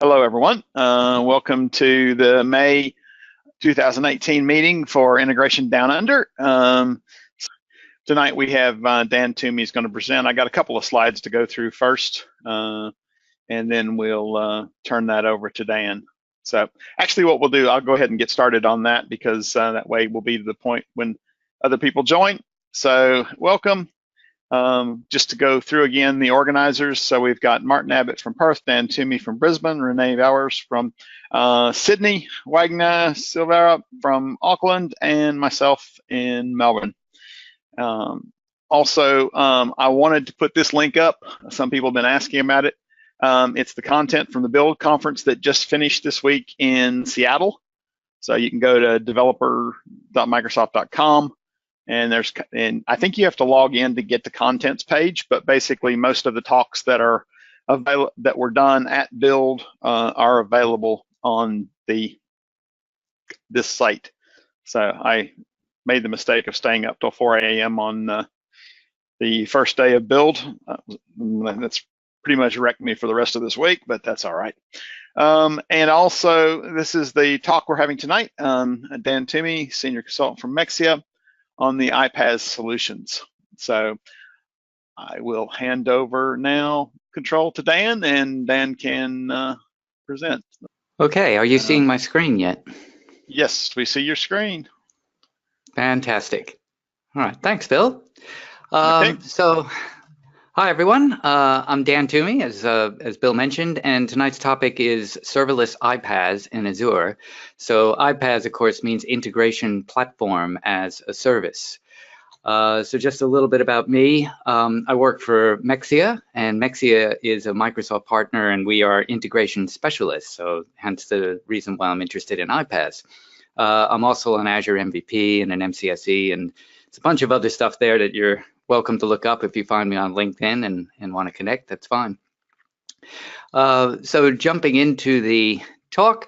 Hello, everyone. Welcome to the May 2018 meeting for Integration Down Under. Tonight we have Dan Toomey is going to present. I got a couple of slides to go through first, and then we'll turn that over to Dan. So actually what we'll do, I'll go ahead and get started on that because that way we'll be to the point when other people join. So welcome. Just to go through again the organizers. So we've got Martin Abbott from Perth, Dan Toomey from Brisbane, Renee Bowers from Sydney, Wagner Silvera from Auckland, and myself in Melbourne. Also, I wanted to put this link up. Some people have been asking about it. It's the content from the Build conference that just finished this week in Seattle. So you can go to developer.microsoft.com. And I think you have to log in to get the contents page, but basically most of the talks that are that were done at Build are available on this site. So I made the mistake of staying up till 4 a.m. on the first day of Build. That's pretty much wrecked me for the rest of this week, but that's all right. And also, this is the talk we're having tonight. Dan Toomey, Senior Consultant from Mexia, on the iPaaS solutions. So I will hand over now control to Dan, and Dan can present. Okay, are you seeing my screen yet? Yes, we see your screen. Fantastic. All right, thanks, Bill. Okay. So, hi everyone. I'm Dan Toomey, as Bill mentioned, and tonight's topic is serverless iPaaS in Azure. So iPaaS, of course, means integration platform as a service. So just a little bit about me. I work for Mexia, and Mexia is a Microsoft partner, and we are integration specialists. So hence the reason why I'm interested in iPaaS. I'm also an Azure MVP and an MCSE, and it's a bunch of other stuff there that you're welcome to look up if you find me on LinkedIn and want to connect, that's fine. So jumping into the talk,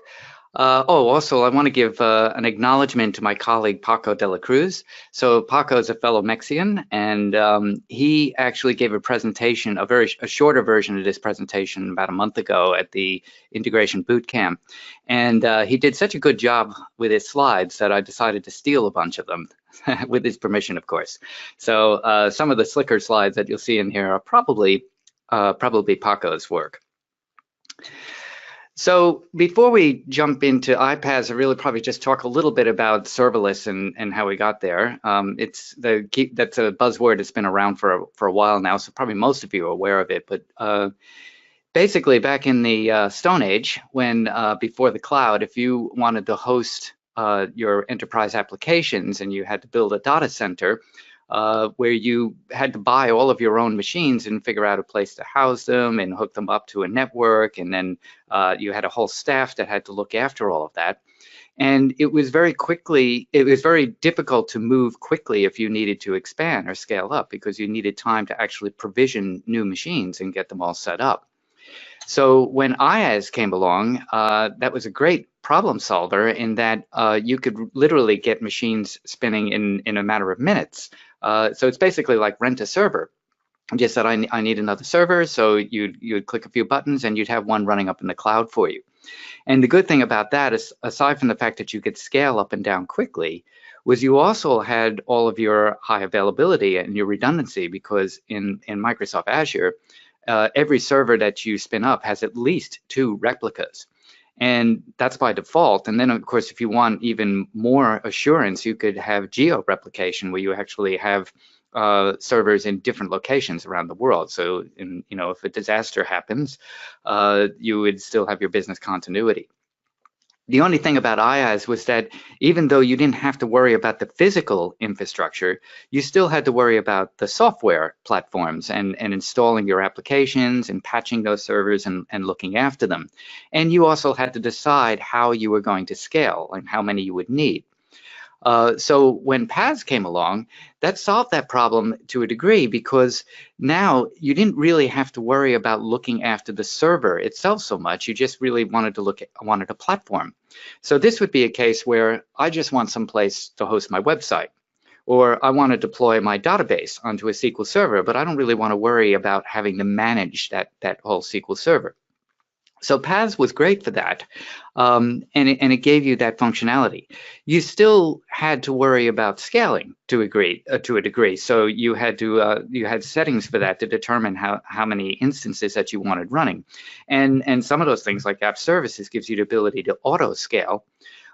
also I want to give an acknowledgement to my colleague Paco de la Cruz. So Paco is a fellow Mexian, and he actually gave a presentation, a shorter version of this presentation about a month ago at the Integration Bootcamp. And he did such a good job with his slides that I decided to steal a bunch of them. With his permission, of course. So some of the slicker slides that you'll see in here are probably Paco's work. So before we jump into iPaaS, I really probably just talk a little bit about serverless and how we got there. That's a buzzword that's been around for a while now, so probably most of you are aware of it. But basically, back in the Stone Age, when before the cloud, if you wanted to host your enterprise applications and you had to build a data center where you had to buy all of your own machines and figure out a place to house them and hook them up to a network, and then you had a whole staff that had to look after all of that. And it was very difficult to move quickly if you needed to expand or scale up, because you needed time to actually provision new machines and get them all set up. So when IaaS came along, that was a great problem solver in that you could literally get machines spinning in a matter of minutes. So it's basically like rent a server. Just said, I need another server, so you'd click a few buttons and you'd have one running up in the cloud for you. And the good thing about that is, aside from the fact that you could scale up and down quickly, was you also had all of your high availability and your redundancy, because in Microsoft Azure, every server that you spin up has at least 2 replicas. And that's by default. And then, of course, if you want even more assurance, you could have geo-replication, where you actually have servers in different locations around the world. So, if a disaster happens, you would still have your business continuity. The only thing about IaaS was that even though you didn't have to worry about the physical infrastructure, you still had to worry about the software platforms and installing your applications and patching those servers and looking after them. And you also had to decide how you were going to scale and how many you would need. So when PaaS came along, that solved that problem to a degree, because now you didn't really have to worry about looking after the server itself so much. You just really wanted a platform. So this would be a case where I just want some place to host my website, or I want to deploy my database onto a SQL server, but I don't really want to worry about having to manage that whole SQL server. So PaaS was great for that, and it gave you that functionality. You still had to worry about scaling to a degree. So you had settings for that to determine how many instances that you wanted running, and some of those things like app services gives you the ability to auto scale.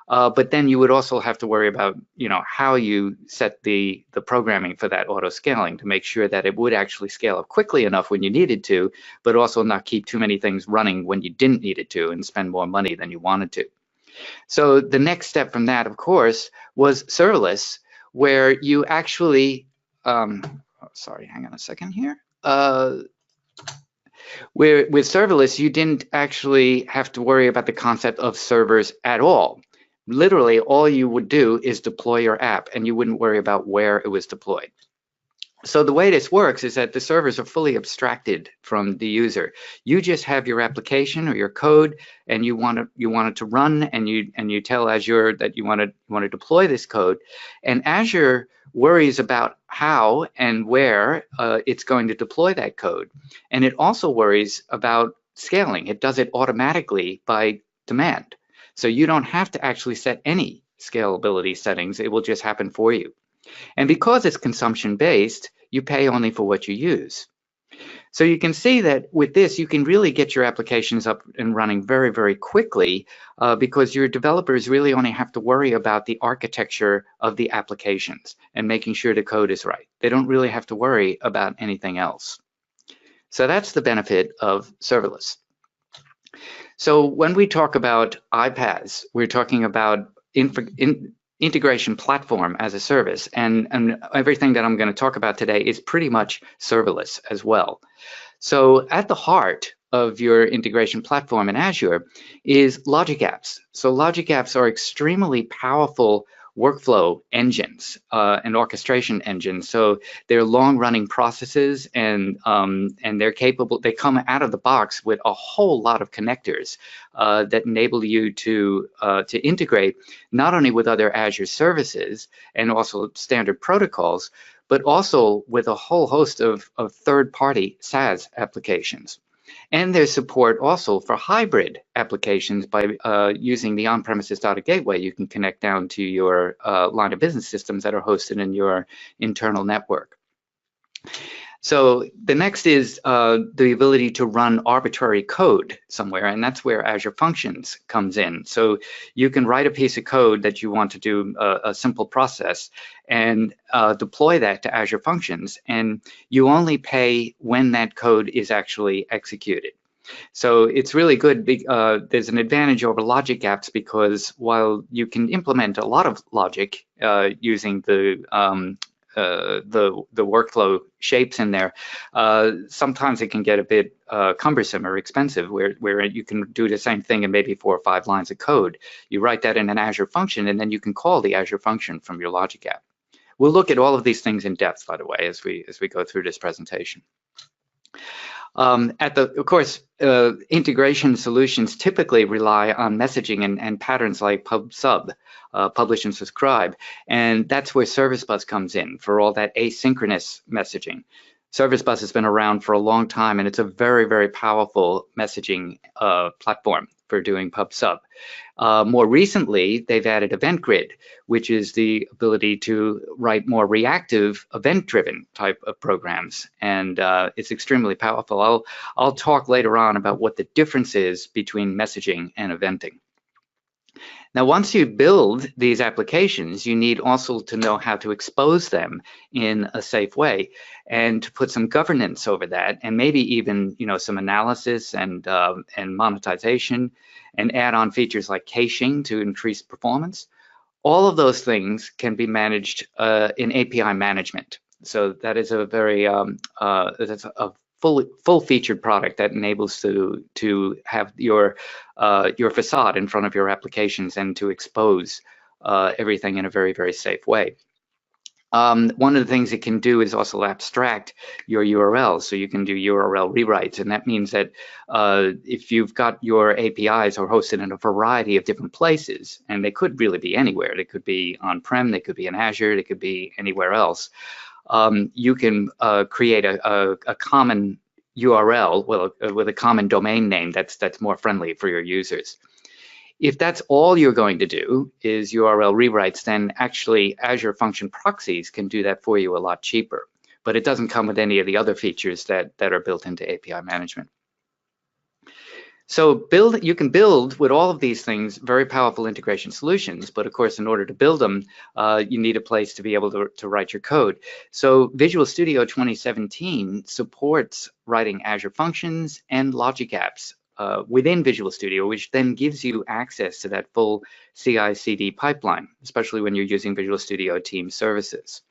But then you would also have to worry about, how you set the programming for that auto scaling to make sure that it would actually scale up quickly enough when you needed to, but also not keep too many things running when you didn't need it to and spend more money than you wanted to. So the next step from that, of course, was serverless, where you actually, sorry, hang on a second here. Where with serverless, you didn't actually have to worry about the concept of servers at all. Literally, all you would do is deploy your app, and you wouldn't worry about where it was deployed. So the way this works is that the servers are fully abstracted from the user. You just have your application or your code, and you want it to run, and you tell Azure that you want to deploy this code, and Azure worries about how and where it's going to deploy that code, and it also worries about scaling. It does it automatically by demand, so you don't have to actually set any scalability settings. It will just happen for you. And because it's consumption-based, you pay only for what you use. So you can see that with this, you can really get your applications up and running very, very quickly because your developers really only have to worry about the architecture of the applications and making sure the code is right. They don't really have to worry about anything else. So that's the benefit of serverless. So when we talk about iPaaS, we're talking about integration platform as a service, and everything that I'm going to talk about today is pretty much serverless as well. So at the heart of your integration platform in Azure is logic apps. So logic apps are extremely powerful workflow engines and orchestration engines. So they're long-running processes, and they're capable. They come out of the box with a whole lot of connectors that enable you to integrate not only with other Azure services and also standard protocols, but also with a whole host of third-party SaaS applications. And there's support also for hybrid applications by using the on-premises data gateway. You can connect down to your line of business systems that are hosted in your internal network. So the next is the ability to run arbitrary code somewhere, and that's where Azure Functions comes in. So you can write a piece of code that you want to do a simple process and deploy that to Azure Functions, and you only pay when that code is actually executed. So it's really good. There's an advantage over logic apps because while you can implement a lot of logic using the workflow shapes in there, sometimes it can get a bit cumbersome or expensive where you can do the same thing in maybe 4 or 5 lines of code. You write that in an Azure function, and then you can call the Azure function from your logic app. We'll look at all of these things in depth, by the way, as we go through this presentation. Of course, integration solutions typically rely on messaging and patterns like pub/sub, publish and subscribe, and that's where Service Bus comes in for all that asynchronous messaging. Service Bus has been around for a long time, and it's a very, very powerful messaging platform for doing pub/sub. More recently, they've added EventGrid, which is the ability to write more reactive, event-driven type of programs, and it's extremely powerful. I'll talk later on about what the difference is between messaging and eventing. Now, once you build these applications, you need also to know how to expose them in a safe way and to put some governance over that, and maybe even some analysis and monetization, and add on features like caching to increase performance. All of those things can be managed in API management. So that is a very that's a full-featured product that enables to have your facade in front of your applications and to expose everything in a very, very safe way. One of the things it can do is also abstract your URLs, so you can do URL rewrites, and that means that if you've got your APIs are hosted in a variety of different places, and they could really be anywhere. They could be on-prem, they could be in Azure, they could be anywhere else. You can create a common URL, well, with a common domain name that's more friendly for your users. If that's all you're going to do is URL rewrites, then actually Azure Function Proxies can do that for you a lot cheaper. But it doesn't come with any of the other features that are built into API management. So you can build with all of these things very powerful integration solutions, but of course, in order to build them, you need a place to be able to write your code. So Visual Studio 2017 supports writing Azure Functions and Logic Apps within Visual Studio, which then gives you access to that full CI/CD pipeline, especially when you're using Visual Studio Team services.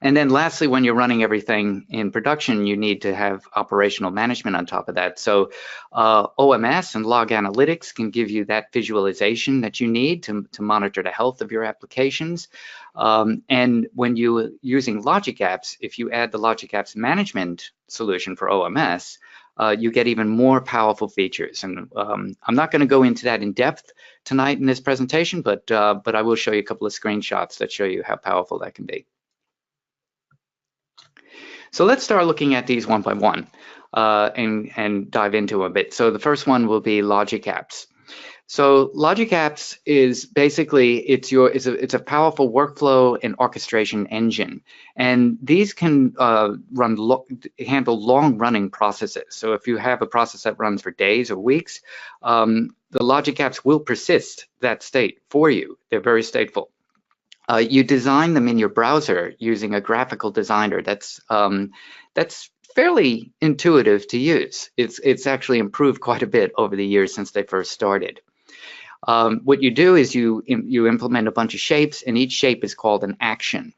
And then lastly, when you're running everything in production, you need to have operational management on top of that. So OMS and log analytics can give you that visualization that you need to monitor the health of your applications. And when you're using Logic Apps, if you add the Logic Apps management solution for OMS, you get even more powerful features. And I'm not going to go into that in depth tonight in this presentation, but I will show you a couple of screenshots that show you how powerful that can be. So let's start looking at these one by one and dive into them a bit. So the first one will be Logic Apps. So Logic Apps is basically, it's a powerful workflow and orchestration engine. And these can handle long-running processes. So if you have a process that runs for days or weeks, the Logic Apps will persist that state for you. They're very stateful. You design them in your browser using a graphical designer that's fairly intuitive to use. It's actually improved quite a bit over the years since they first started. What you do is you implement a bunch of shapes, and each shape is called an action.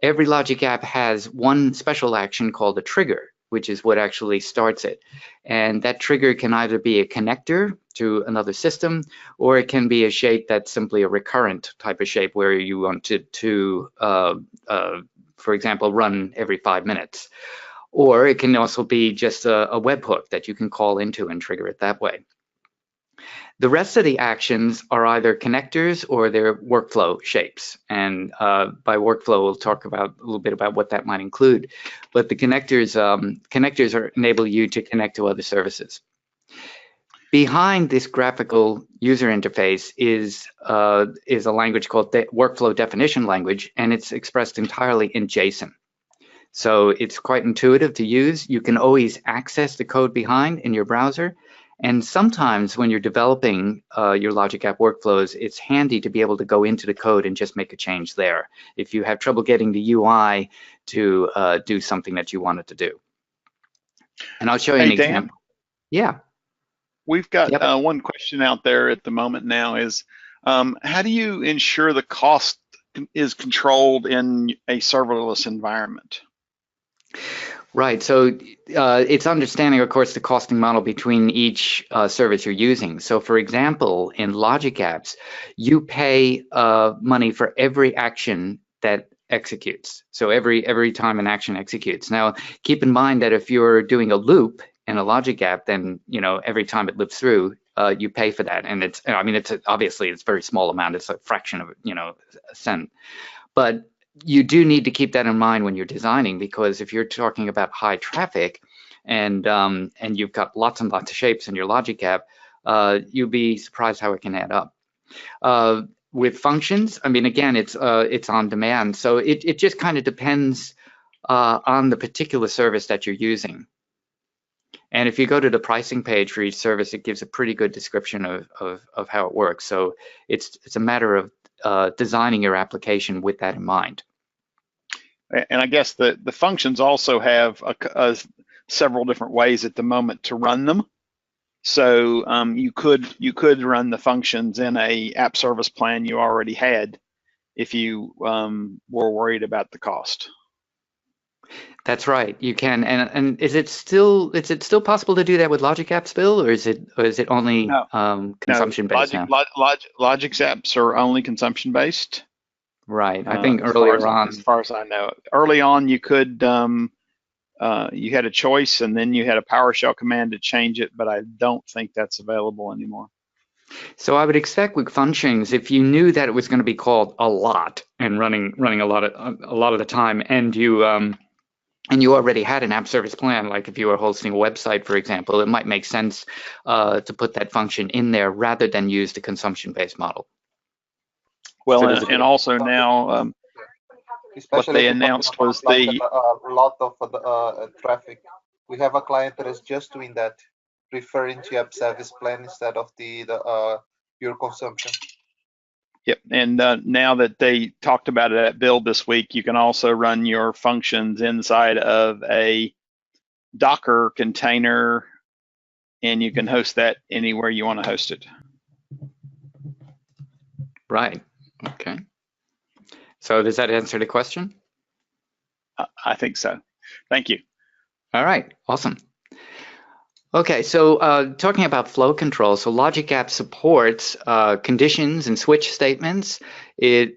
Every Logic App has one special action called a trigger, which is what actually starts it. And that trigger can either be a connector to another system, or it can be a shape that's simply a recurrent type of shape where you want it to, for example, run every 5 minutes. Or it can also be just a webhook that you can call into and trigger it that way. The rest of the actions are either connectors or they're workflow shapes. And by workflow, we'll talk about a little bit about what that might include. But the connectors enable you to connect to other services. Behind this graphical user interface is a language called workflow definition language, and it's expressed entirely in JSON. So it's quite intuitive to use. You can always access the code behind in your browser. And sometimes when you're developing your Logic App workflows, it's handy to be able to go into the code and just make a change there if you have trouble getting the UI to do something that you want it to do. And I'll show you an example. Yeah. We've got one question out there at the moment now is, how do you ensure the cost is controlled in a serverless environment? Right, so it's understanding, of course, the costing model between each service you're using. So for example, in Logic Apps, you pay money for every action that executes. So every time an action executes. Now, keep in mind that if you're doing a loop in a Logic App, then every time it loops through, you pay for that. And it's obviously it's a very small amount. It's a fraction of a cent. But you do need to keep that in mind when you're designing, because if you're talking about high traffic and you've got lots and lots of shapes in your Logic App, you'll be surprised how it can add up. With functions, again, it's on demand, so it just kind of depends on the particular service that you're using. And if you go to the pricing page for each service, it gives a pretty good description of how it works. So it's a matter of designing your application with that in mind. And I guess the functions also have several different ways at the moment to run them. So you could run the functions in a app service plan you already had if you were worried about the cost. That's right, you can. And is it still possible to do that with Logic Apps, Bill, or is it only consumption based now? Logic Apps are only consumption based. Right. I think earlier on, as far as I know, early on you could you had a choice, and then you had a PowerShell command to change it, but I don't think that's available anymore. So I would expect with functions, if you knew that it was going to be called a lot and running a lot of the time, and and you already had an app service plan, like if you were hosting a website, for example, it might make sense to put that function in there rather than use the consumption-based model. Well, So and also now, what they announced was the lot of traffic. We have a client that is just doing that, referring to app service plan instead of the pure consumption. Yep, and now that they talked about it at Build this week, you can also run your functions inside of a Docker container, and you can host that anywhere you want to host it. Right, okay. So does that answer the question? I think so. Thank you. All right, awesome. Okay, so talking about flow control, so Logic Apps supports conditions and switch statements. It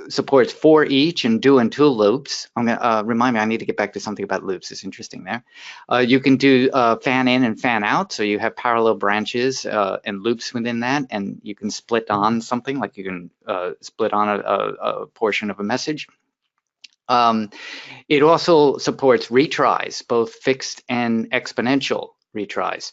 supports for each and do until loops. I'm gonna remind me, I need to get back to something about loops. It's interesting there. You can do fan in and fan out, so you have parallel branches and loops within that, and you can split on something, like you can split on a portion of a message. It also supports retries, both fixed and exponential retries.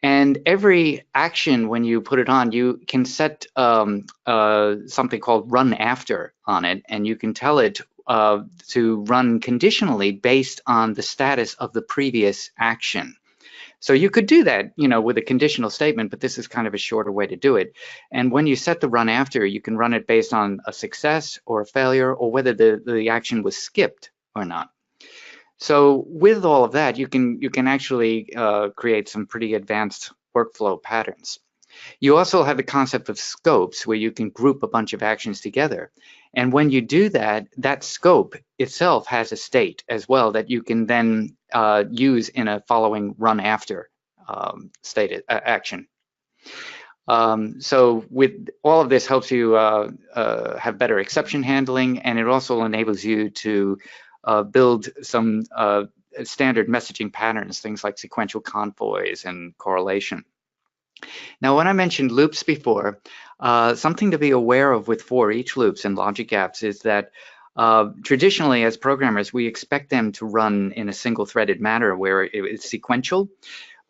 And every action, when you put it on, you can set something called run after on it, and you can tell it to run conditionally based on the status of the previous action. So you could do that, you know, with a conditional statement, but this is kind of a shorter way to do it. And when you set the run after, you can run it based on a success or a failure, or whether the action was skipped or not. So with all of that, you can actually create some pretty advanced workflow patterns. You also have the concept of scopes, where you can group a bunch of actions together. And when you do that, that scope itself has a state as well that you can then use in a following run after state action. So with all of this helps you have better exception handling, and it also enables you to build some standard messaging patterns, things like sequential convoys and correlation. Now, when I mentioned loops before, something to be aware of with for each loops and Logic Apps is that traditionally, as programmers, we expect them to run in a single-threaded manner where it's sequential.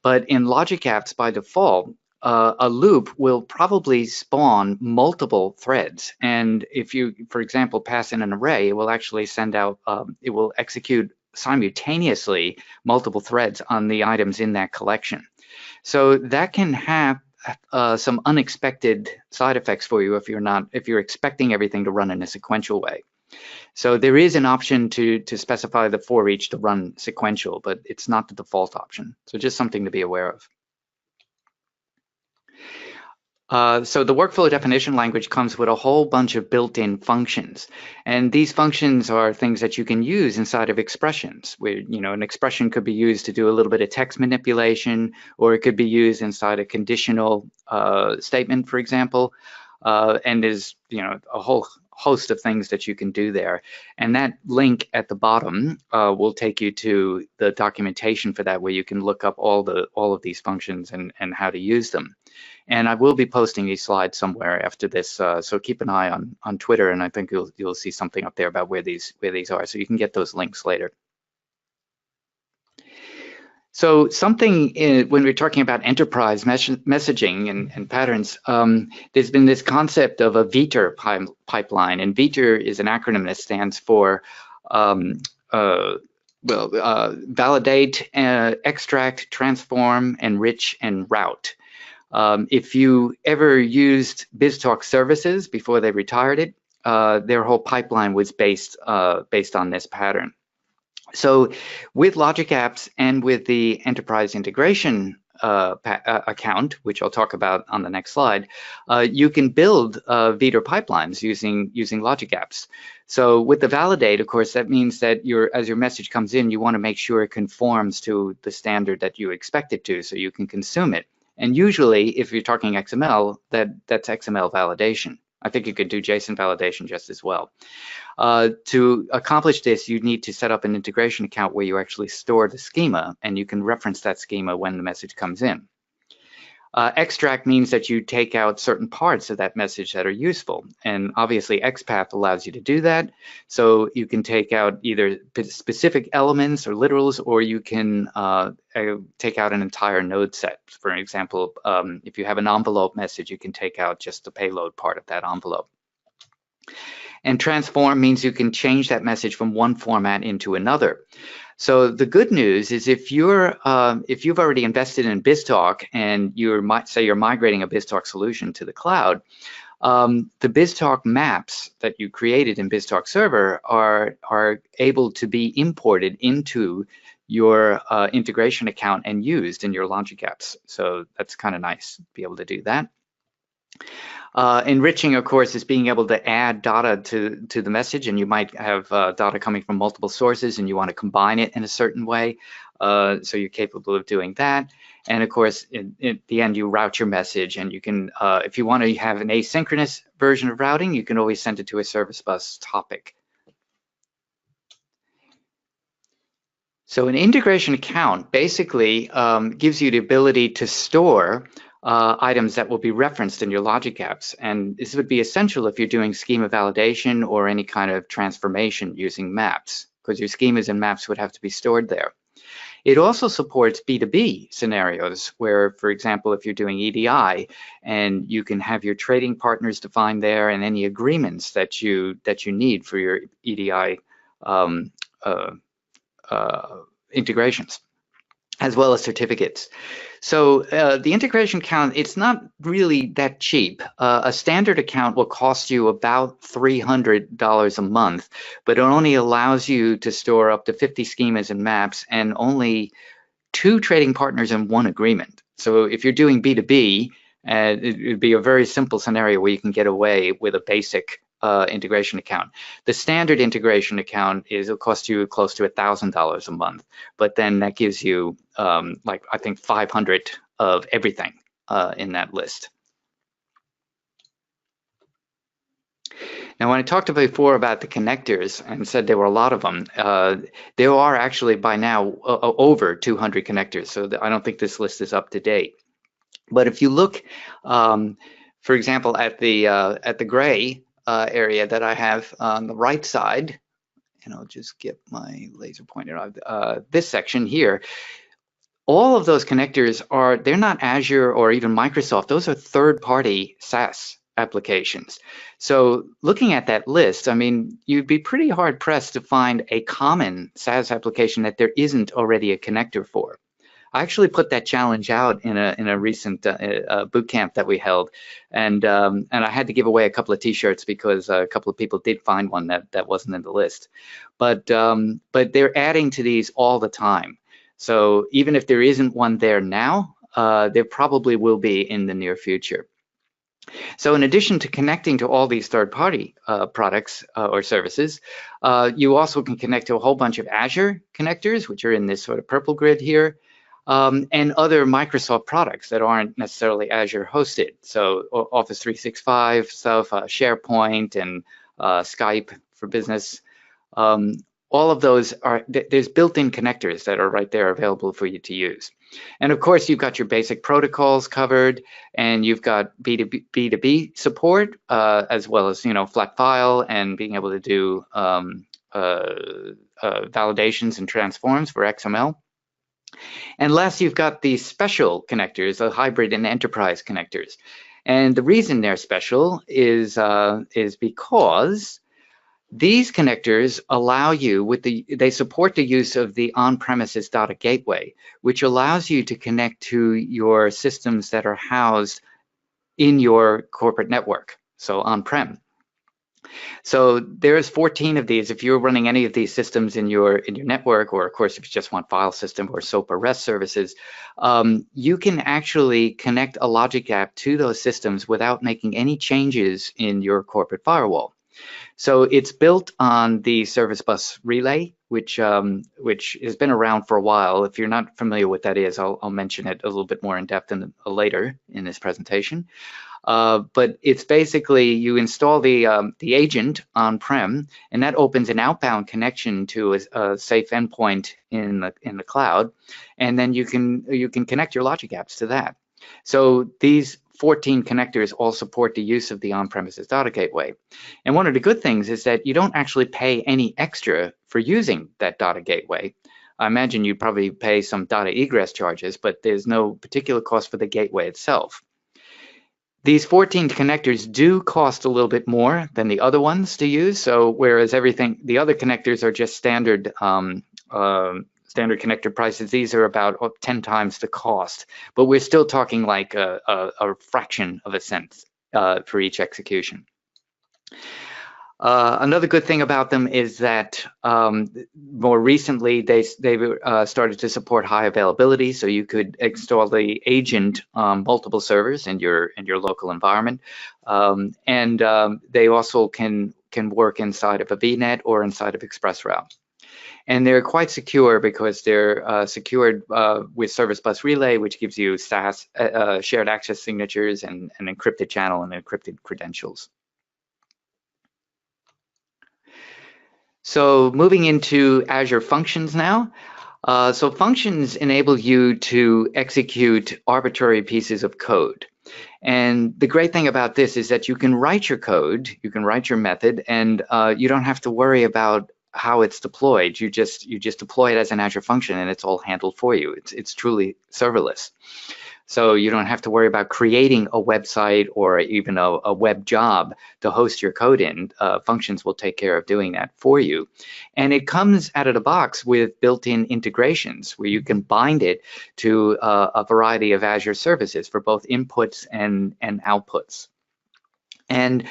But in Logic Apps, by default, a loop will probably spawn multiple threads. And if you, for example, pass in an array, it will actually send out, it will execute simultaneously multiple threads on the items in that collection. So that can have some unexpected side effects for you if you're expecting everything to run in a sequential way. So there is an option to specify the for each to run sequential, but it's not the default option. So just something to be aware of. So the workflow definition language comes with a whole bunch of built-in functions, and these functions are things that you can use inside of expressions. Where, you know, an expression could be used to do a little bit of text manipulation, or it could be used inside a conditional statement, for example, and is, you know, a whole host of things that you can do there. And that link at the bottom will take you to the documentation for that, where you can look up all of these functions and how to use them. And I will be posting these slides somewhere after this, so keep an eye on Twitter, and I think you'll see something up there about where these are, so you can get those links later. So something when we're talking about enterprise messaging and patterns, there's been this concept of a Veeder pipeline, and Veeder is an acronym that stands for validate, extract, transform, enrich, and route. If you ever used BizTalk services before they retired it, their whole pipeline was based on this pattern. So with Logic Apps and with the enterprise integration account, which I'll talk about on the next slide, you can build Veeder pipelines using Logic Apps. So with the validate, of course, that means that as your message comes in, you want to make sure it conforms to the standard that you expect it to, so you can consume it. And usually, if you're talking XML, that's XML validation. I think you could do JSON validation just as well. To accomplish this, you need to set up an integration account where you actually store the schema, and you can reference that schema when the message comes in. Extract means that you take out certain parts of that message that are useful. And obviously XPath allows you to do that. So you can take out either specific elements or literals, or you can take out an entire node set. For example, if you have an envelope message, you can take out just the payload part of that envelope. And transform means you can change that message from one format into another. So the good news is if you've already invested in BizTalk and you're migrating a BizTalk solution to the cloud, the BizTalk maps that you created in BizTalk Server are able to be imported into your integration account and used in your logic apps. So that's kind of nice to be able to do that. Enriching, of course, is being able to add data to the message, and you might have data coming from multiple sources and you want to combine it in a certain way. So you're capable of doing that. And of course, at the end, you route your message, and you can, if you want to have an asynchronous version of routing, you can always send it to a service bus topic. So an integration account basically gives you the ability to store items that will be referenced in your logic apps. And this would be essential if you're doing schema validation or any kind of transformation using maps, because your schemas and maps would have to be stored there. It also supports B2B scenarios where, for example, if you're doing EDI and you can have your trading partners defined there and any agreements that you need for your EDI integrations, as well as certificates. So the integration account, it's not really that cheap. A standard account will cost you about $300 a month, but it only allows you to store up to 50 schemas and maps and only 2 trading partners and 1 agreement. So if you're doing B2B, it would be a very simple scenario where you can get away with a basic integration account. The standard integration account will cost you close to $1,000 a month, but then that gives you like I think 500 of everything in that list. Now, when I talked before about the connectors and said there were a lot of them, there are actually by now over 200 connectors. So I don't think this list is up to date. But if you look, for example, at the gray area that I have on the right side, and I'll just get my laser pointer on this section here. All of those connectors they're not Azure or even Microsoft. Those are third-party SaaS applications. So looking at that list, I mean, you'd be pretty hard-pressed to find a common SaaS application that there isn't already a connector for. I actually put that challenge out in a recent boot camp that we held, and I had to give away a couple of T-shirts because a couple of people did find one that wasn't in the list. But they're adding to these all the time. So even if there isn't one there now, there probably will be in the near future. So in addition to connecting to all these third-party products or services, you also can connect to a whole bunch of Azure connectors, which are in this sort of purple grid here. And other Microsoft products that aren't necessarily Azure hosted. So Office 365 stuff, SharePoint and Skype for business. All of those there's built-in connectors that are right there available for you to use. And of course, you've got your basic protocols covered, and you've got B2B support, as well as, flat file and being able to do validations and transforms for XML. And last, you've got these special connectors, the hybrid and enterprise connectors. And the reason they're special is because these connectors allow you they support the use of the on-premises data gateway, which allows you to connect to your systems that are housed in your corporate network, so on-prem. So there's 14 of these. If you're running any of these systems in your network, or of course, if you just want file system or SOAP or REST services, you can actually connect a logic app to those systems without making any changes in your corporate firewall. So it's built on the Service Bus Relay, which has been around for a while. If you're not familiar with what that is, I'll mention it a little bit more in depth later in this presentation. But it's basically you install the agent on-prem, and that opens an outbound connection to a safe endpoint in the cloud, and then you can connect your logic apps to that. So these 14 connectors all support the use of the on-premises data gateway. And one of the good things is that you don't actually pay any extra for using that data gateway. I imagine you'd probably pay some data egress charges, but there's no particular cost for the gateway itself. These 14 connectors do cost a little bit more than the other ones to use. So whereas the other connectors are just standard standard connector prices, these are about 10 times the cost, but we're still talking like a fraction of a cent for each execution. Another good thing about them is that more recently they started to support high availability, so you could install the agent on multiple servers in your local environment, and they also can work inside of a VNet or inside of ExpressRoute. And they're quite secure because they're secured with Service Bus Relay, which gives you SaaS shared access signatures and an encrypted channel and encrypted credentials. So moving into Azure Functions now. So functions enable you to execute arbitrary pieces of code. And the great thing about this is that you can write your code, you can write your method, and you don't have to worry about how it's deployed. You just deploy it as an Azure function and it's all handled for you. It's truly serverless. So you don't have to worry about creating a website or even a web job to host your code in. Functions will take care of doing that for you. And it comes out of the box with built-in integrations where you can bind it to a variety of Azure services for both inputs and outputs. And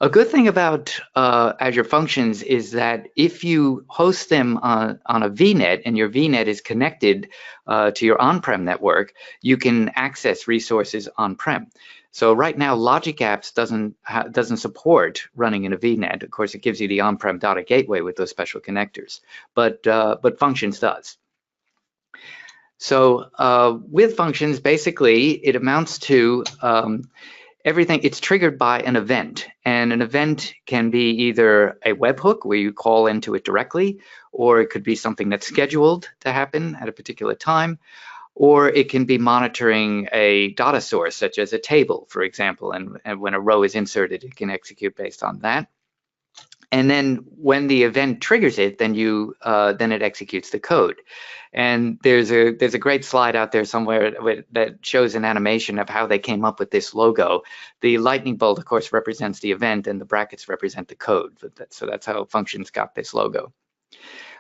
a good thing about Azure Functions is that if you host them on a VNet and your VNet is connected to your on-prem network, you can access resources on-prem. So right now, Logic Apps doesn't support running in a VNet. Of course, it gives you the on-prem data gateway with those special connectors, but Functions does. So with Functions, basically, it amounts to everything. It's triggered by an event, and an event can be either a webhook where you call into it directly, or it could be something that's scheduled to happen at a particular time, or it can be monitoring a data source such as a table, for example, and when a row is inserted, it can execute based on that. And then when the event triggers it, then it executes the code. And there's a great slide out there somewhere that shows an animation of how they came up with this logo. The lightning bolt, of course, represents the event, and the brackets represent the code. So that's how Functions got this logo.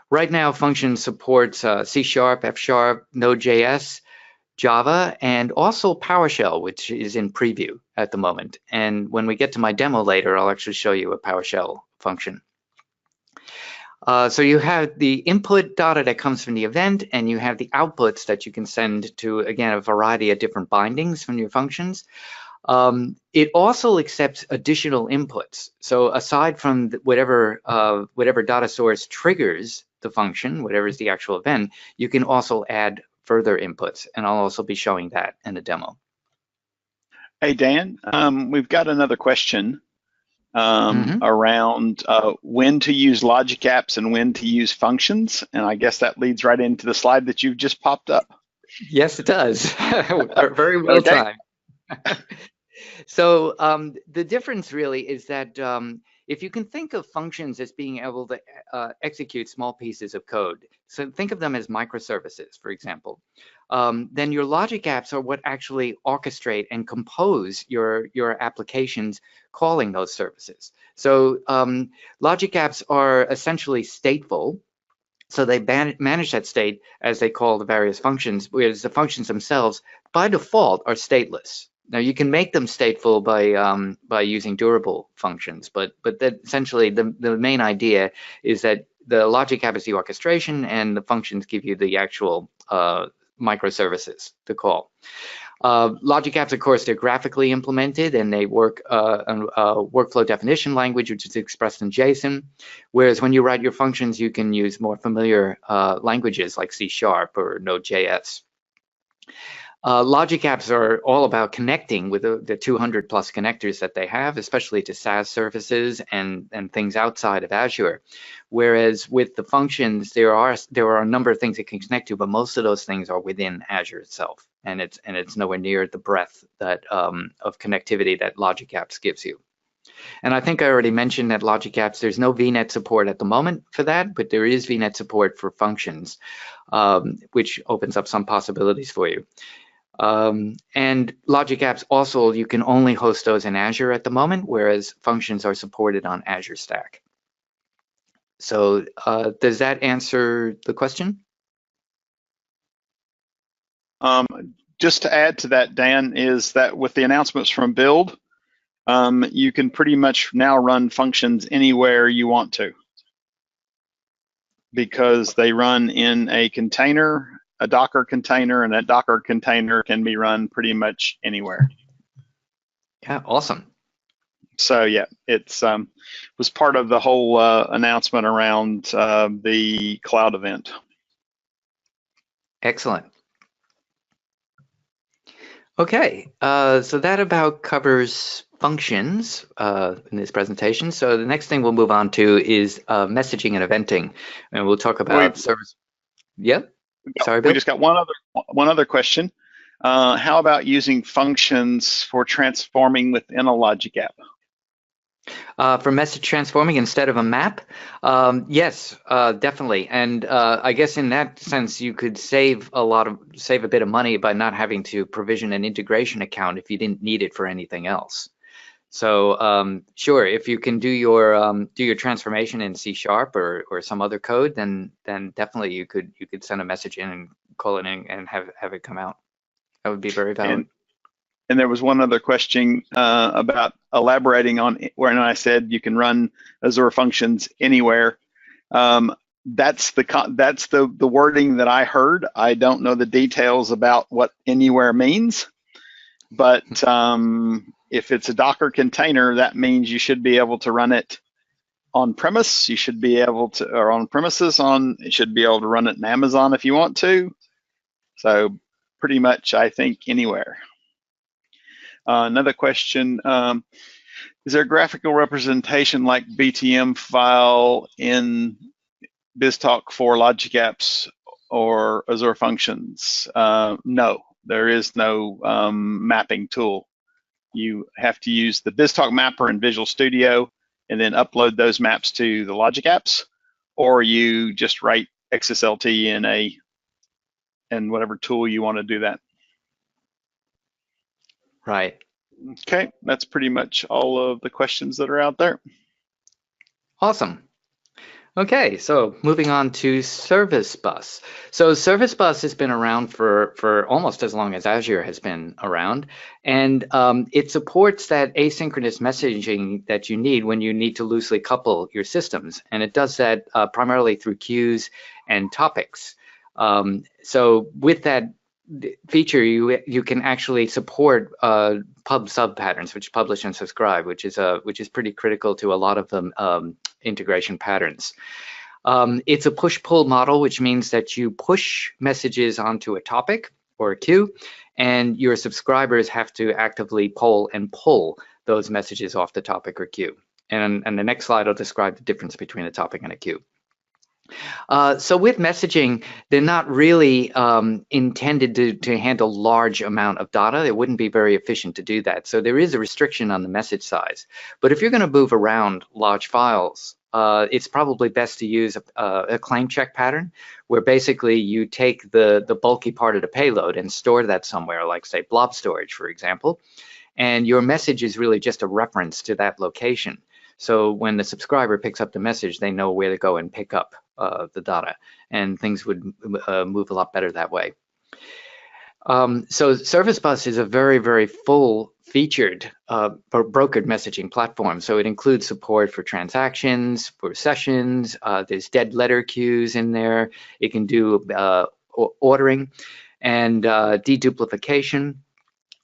Right now, Functions supports C#, F#, Node.js, Java, and also PowerShell, which is in preview at the moment. And when we get to my demo later, I'll actually show you a PowerShell function. So you have the input data that comes from the event, and you have the outputs that you can send to, again, a variety of different bindings from your functions. It also accepts additional inputs. So aside from whatever data source triggers the function, whatever is the actual event, you can also add further inputs, and I'll also be showing that in the demo. Hey, Dan, we've got another question around when to use Logic Apps and when to use Functions, and I guess that leads right into the slide that you've just popped up. Yes, it does. Very well timed. So the difference really is that if you can think of functions as being able to execute small pieces of code, so think of them as microservices, for example, then your Logic Apps are what actually orchestrate and compose your applications calling those services. So Logic Apps are essentially stateful. So they manage that state as they call the various functions, whereas the functions themselves, by default, are stateless. Now you can make them stateful by using durable functions, but that essentially the main idea is that the Logic App is the orchestration, and the functions give you the actual microservices to call. Logic Apps, of course, they're graphically implemented, and they work on workflow definition language, which is expressed in JSON. Whereas when you write your functions, you can use more familiar languages like C# or Node.js. Logic Apps are all about connecting with the 200 plus connectors that they have, especially to SaaS services and things outside of Azure. Whereas with the functions, there are a number of things it can connect to, but most of those things are within Azure itself. and it's nowhere near the breadth that of connectivity that Logic Apps gives you. And I think I already mentioned that Logic Apps, there's no VNet support at the moment for that, but there is VNet support for functions, which opens up some possibilities for you. And Logic Apps also, you can only host those in Azure at the moment, whereas functions are supported on Azure Stack. So does that answer the question? Just to add to that, Dan, is that with the announcements from Build, you can pretty much now run functions anywhere you want to, because they run in a container, a Docker container, and that Docker container can be run pretty much anywhere. Yeah, awesome. So yeah, it's was part of the whole announcement around the cloud event. Excellent. Okay, so that about covers functions in this presentation. So the next thing we'll move on to is messaging and eventing, and we'll talk about service. Yeah, sorry, Bill. We just got one other question. How about using functions for transforming within a Logic app? For message transforming instead of a map? Yes, definitely. And I guess in that sense, you could save a bit of money by not having to provision an integration account if you didn't need it for anything else. So sure, if you can do your transformation in C# or some other code, then definitely you could send a message in and call it in and have it come out. That would be very valid. And there was one other question about elaborating on when I said you can run Azure Functions anywhere. That's the wording that I heard. I don't know the details about what anywhere means, but if it's a Docker container, that means you should be able to run it on premise. You should be able to, or on premises. You should be able to run it in Amazon if you want to. So pretty much, I think anywhere. Another question, is there a graphical representation like BTM file in BizTalk for Logic Apps or Azure Functions? No, there is no mapping tool. You have to use the BizTalk mapper in Visual Studio and then upload those maps to the Logic Apps, or you just write XSLT in whatever tool you want to do that. Right. Okay, that's pretty much all of the questions that are out there. Awesome. Okay, so moving on to Service Bus. So Service Bus has been around for almost as long as Azure has been around, and it supports that asynchronous messaging that you need when you need to loosely couple your systems, and it does that primarily through queues and topics. So with that feature, you can actually support pub sub patterns, which publish and subscribe, which is pretty critical to a lot of the integration patterns. It's a push-pull model, which means that you push messages onto a topic or a queue, and your subscribers have to actively poll and pull those messages off the topic or queue. And the next slide will describe the difference between a topic and a queue. So with messaging, they're not really intended to handle large amount of data. It wouldn't be very efficient to do that. So there is a restriction on the message size. But if you're going to move around large files, it's probably best to use a claim check pattern, where basically you take the bulky part of the payload and store that somewhere, like say blob storage, for example. And your message is really just a reference to that location. So when the subscriber picks up the message, they know where to go and pick up the data, and things would move a lot better that way. So Service Bus is a very, very full-featured brokered messaging platform. So it includes support for transactions, for sessions. There's dead letter queues in there. It can do ordering and deduplication.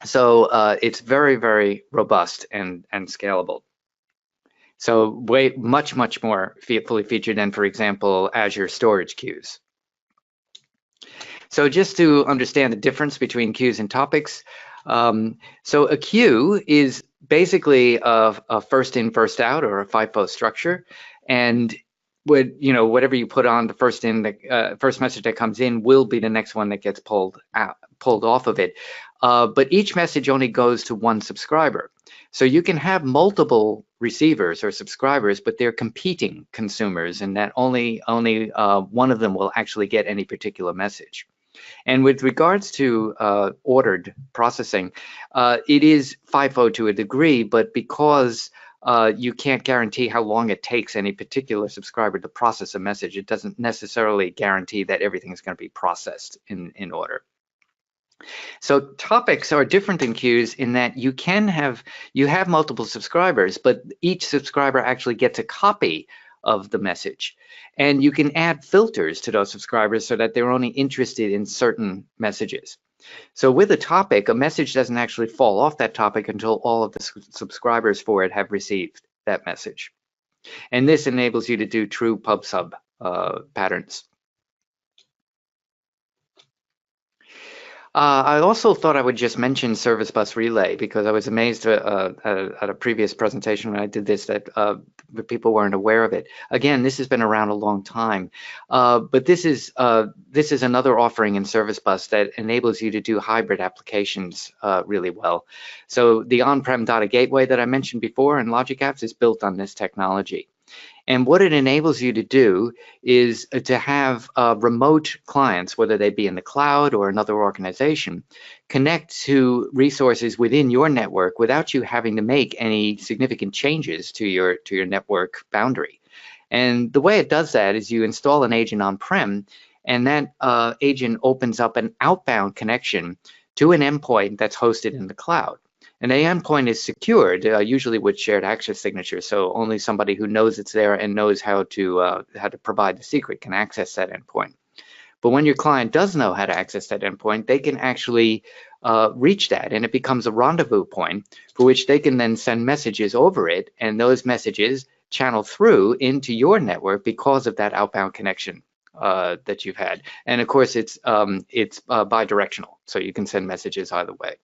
So it's very, very robust and scalable. So much more fully featured than, for example, Azure storage queues. So just to understand the difference between queues and topics, so a queue is basically a first in, first out, or a FIFO structure, and whatever you put on the first message that comes in will be the next one that gets pulled off of it. But each message only goes to one subscriber. So you can have multiple receivers or subscribers, but they're competing consumers, and that only one of them will actually get any particular message. And with regards to ordered processing, it is FIFO to a degree, but because you can't guarantee how long it takes any particular subscriber to process a message, it doesn't necessarily guarantee that everything is going to be processed in order. So topics are different than queues in that you have multiple subscribers, but each subscriber actually gets a copy of the message. And you can add filters to those subscribers so that they're only interested in certain messages. So with a topic, a message doesn't actually fall off that topic until all of the subscribers for it have received that message. And this enables you to do true pub-sub patterns. I also thought I would just mention Service Bus Relay because I was amazed at a previous presentation when I did this that people weren't aware of it. Again, this has been around a long time, but this is another offering in Service Bus that enables you to do hybrid applications really well. So the on-prem data gateway that I mentioned before in Logic Apps is built on this technology. And what it enables you to do is to have remote clients, whether they be in the cloud or another organization, connect to resources within your network without you having to make any significant changes to your network boundary. And the way it does that is you install an agent on-prem, and that agent opens up an outbound connection to an endpoint that's hosted in the cloud. And the endpoint is secured, usually with shared access signatures, so only somebody who knows it's there and knows how to provide the secret can access that endpoint. But when your client does know how to access that endpoint, they can actually reach that, and it becomes a rendezvous point for which they can then send messages over it, and those messages channel through into your network because of that outbound connection that you've had. And of course, it's bidirectional, so you can send messages either way.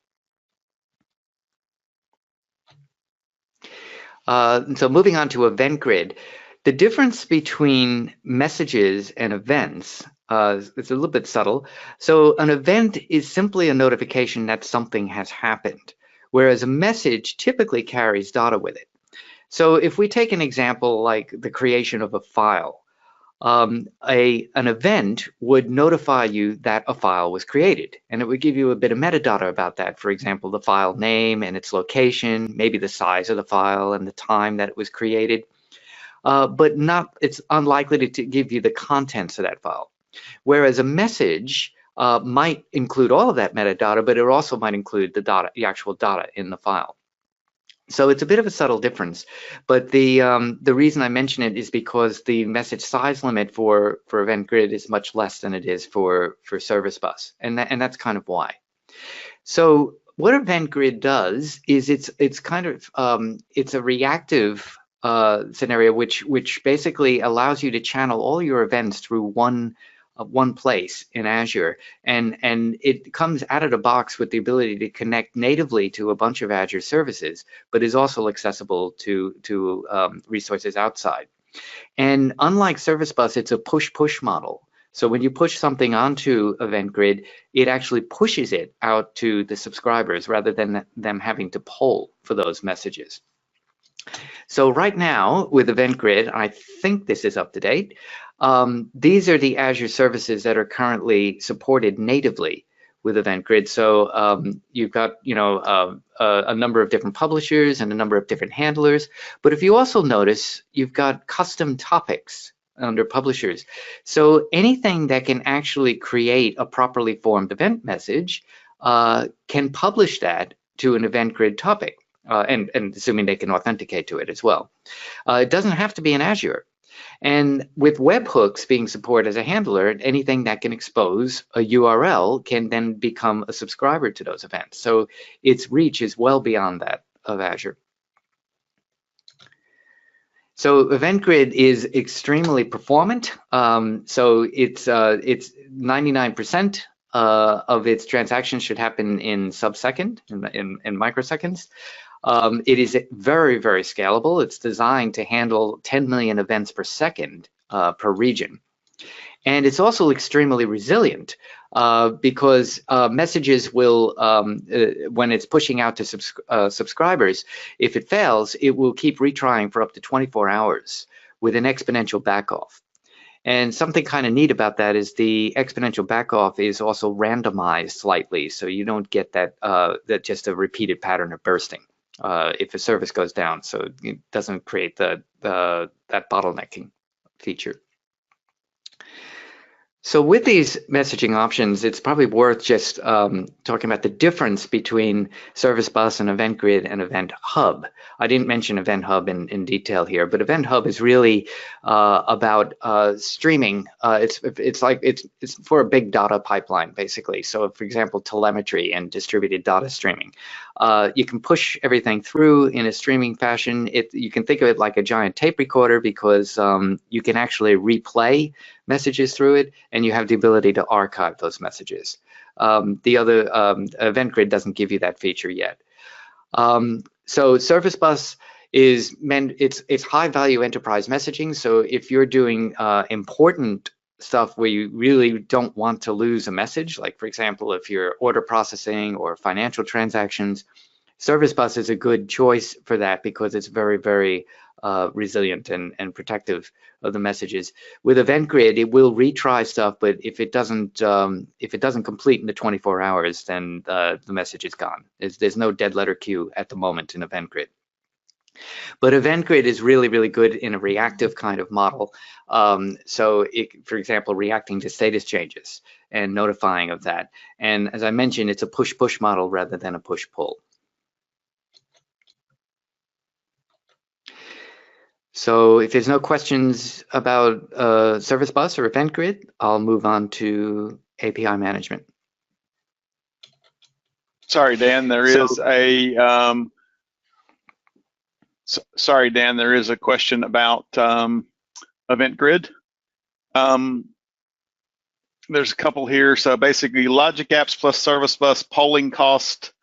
So moving on to EventGrid, the difference between messages and events is a little bit subtle. So an event is simply a notification that something has happened, whereas a message typically carries data with it. So if we take an example like the creation of a file, an event would notify you that a file was created, and it would give you a bit of metadata about that. For example, the file name and its location, maybe the size of the file and the time that it was created, but it's unlikely to give you the contents of that file. Whereas a message might include all of that metadata, but it also might include the actual data in the file. So it's a bit of a subtle difference, but the reason I mention it is because the message size limit for EventGrid is much less than it is for Service Bus, and that's kind of why. So what EventGrid does is it's kind of it's a reactive scenario which basically allows you to channel all your events through one place in Azure, and it comes out of the box with the ability to connect natively to a bunch of Azure services, but is also accessible to resources outside. And unlike Service Bus, it's a push-push model. So when you push something onto EventGrid, it actually pushes it out to the subscribers rather than them having to poll for those messages. So right now with EventGrid, I think this is up to date. These are the Azure services that are currently supported natively with EventGrid. So you've got a number of different publishers and a number of different handlers. But if you also notice, you've got custom topics under publishers. So anything that can actually create a properly formed event message can publish that to an EventGrid topic. And assuming they can authenticate to it as well. It doesn't have to be in Azure. And with webhooks being supported as a handler, anything that can expose a URL can then become a subscriber to those events. So its reach is well beyond that of Azure. So EventGrid is extremely performant. So it's 99% of its transactions should happen in sub-second, in microseconds. It is very, very scalable. It's designed to handle 10 million events per second per region. And it's also extremely resilient because messages will, when it's pushing out to subscribers, if it fails, it will keep retrying for up to 24 hours with an exponential backoff. And something kind of neat about that is the exponential backoff is also randomized slightly, so you don't get that just a repeated pattern of bursting if a service goes down. So it doesn't create that bottlenecking feature. So with these messaging options, it's probably worth just talking about the difference between Service Bus and EventGrid and Event Hub. I didn't mention Event Hub in detail here, but Event Hub is really about streaming. It's for a big data pipeline, basically. So, for example, telemetry and distributed data streaming. You can push everything through in a streaming fashion. You can think of it like a giant tape recorder because you can actually replay messages through it, and you have the ability to archive those messages. The other EventGrid doesn't give you that feature yet. So Service Bus is it's high value enterprise messaging. So if you're doing important stuff where you really don't want to lose a message, like for example, if you're order processing or financial transactions, Service Bus is a good choice for that because it's very, very resilient and protective of the messages. With EventGrid, it will retry stuff, but if it doesn't complete in the 24 hours, then the message is gone. There's no dead letter queue at the moment in EventGrid. But EventGrid is really, really good in a reactive kind of model. So, for example, reacting to status changes and notifying of that. And as I mentioned, it's a push-push model rather than a push-pull. So if there's no questions about Service Bus or EventGrid, I'll move on to API management. Sorry, Dan, there is a question about EventGrid. There's a couple here. So basically, Logic Apps plus Service Bus polling cost.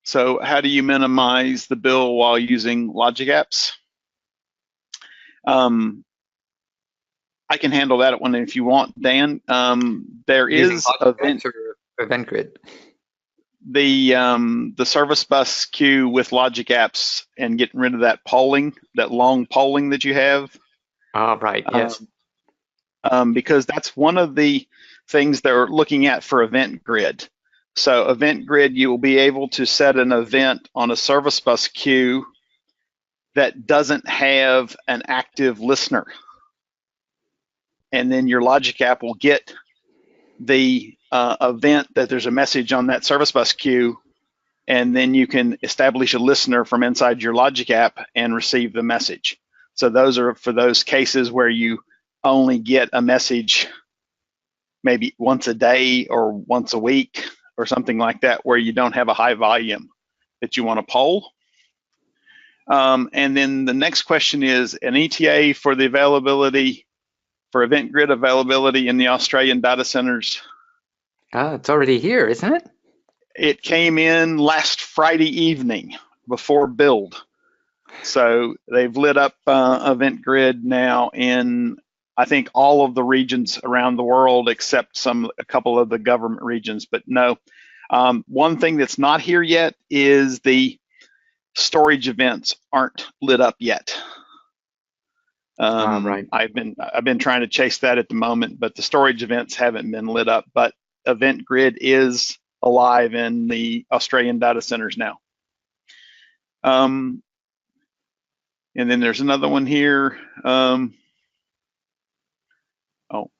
So how do you minimize the bill while using Logic Apps? I can handle that one if you want, Dan. There is EventGrid. The Service Bus queue with Logic Apps and getting rid of that polling, that long polling that you have. Oh, right. Yes. Because that's one of the things they're looking at for EventGrid. So EventGrid, you will be able to set an event on a Service Bus queue that doesn't have an active listener. And then your Logic app will get the event that there's a message on that Service Bus queue, and then you can establish a listener from inside your Logic app and receive the message. So those are for those cases where you only get a message maybe once a day or once a week or something like that, where you don't have a high volume that you want to poll. And then the next question is an ETA for the availability, for EventGrid availability in the Australian data centers. It's already here, isn't it? It came in last Friday evening before build. So they've lit up EventGrid now in, I think, all of the regions around the world except a couple of the government regions. But no, one thing that's not here yet is the storage events aren't lit up yet. Right. I've been trying to chase that at the moment, but the storage events haven't been lit up. But EventGrid is alive in the Australian data centers now. And then there's another one here.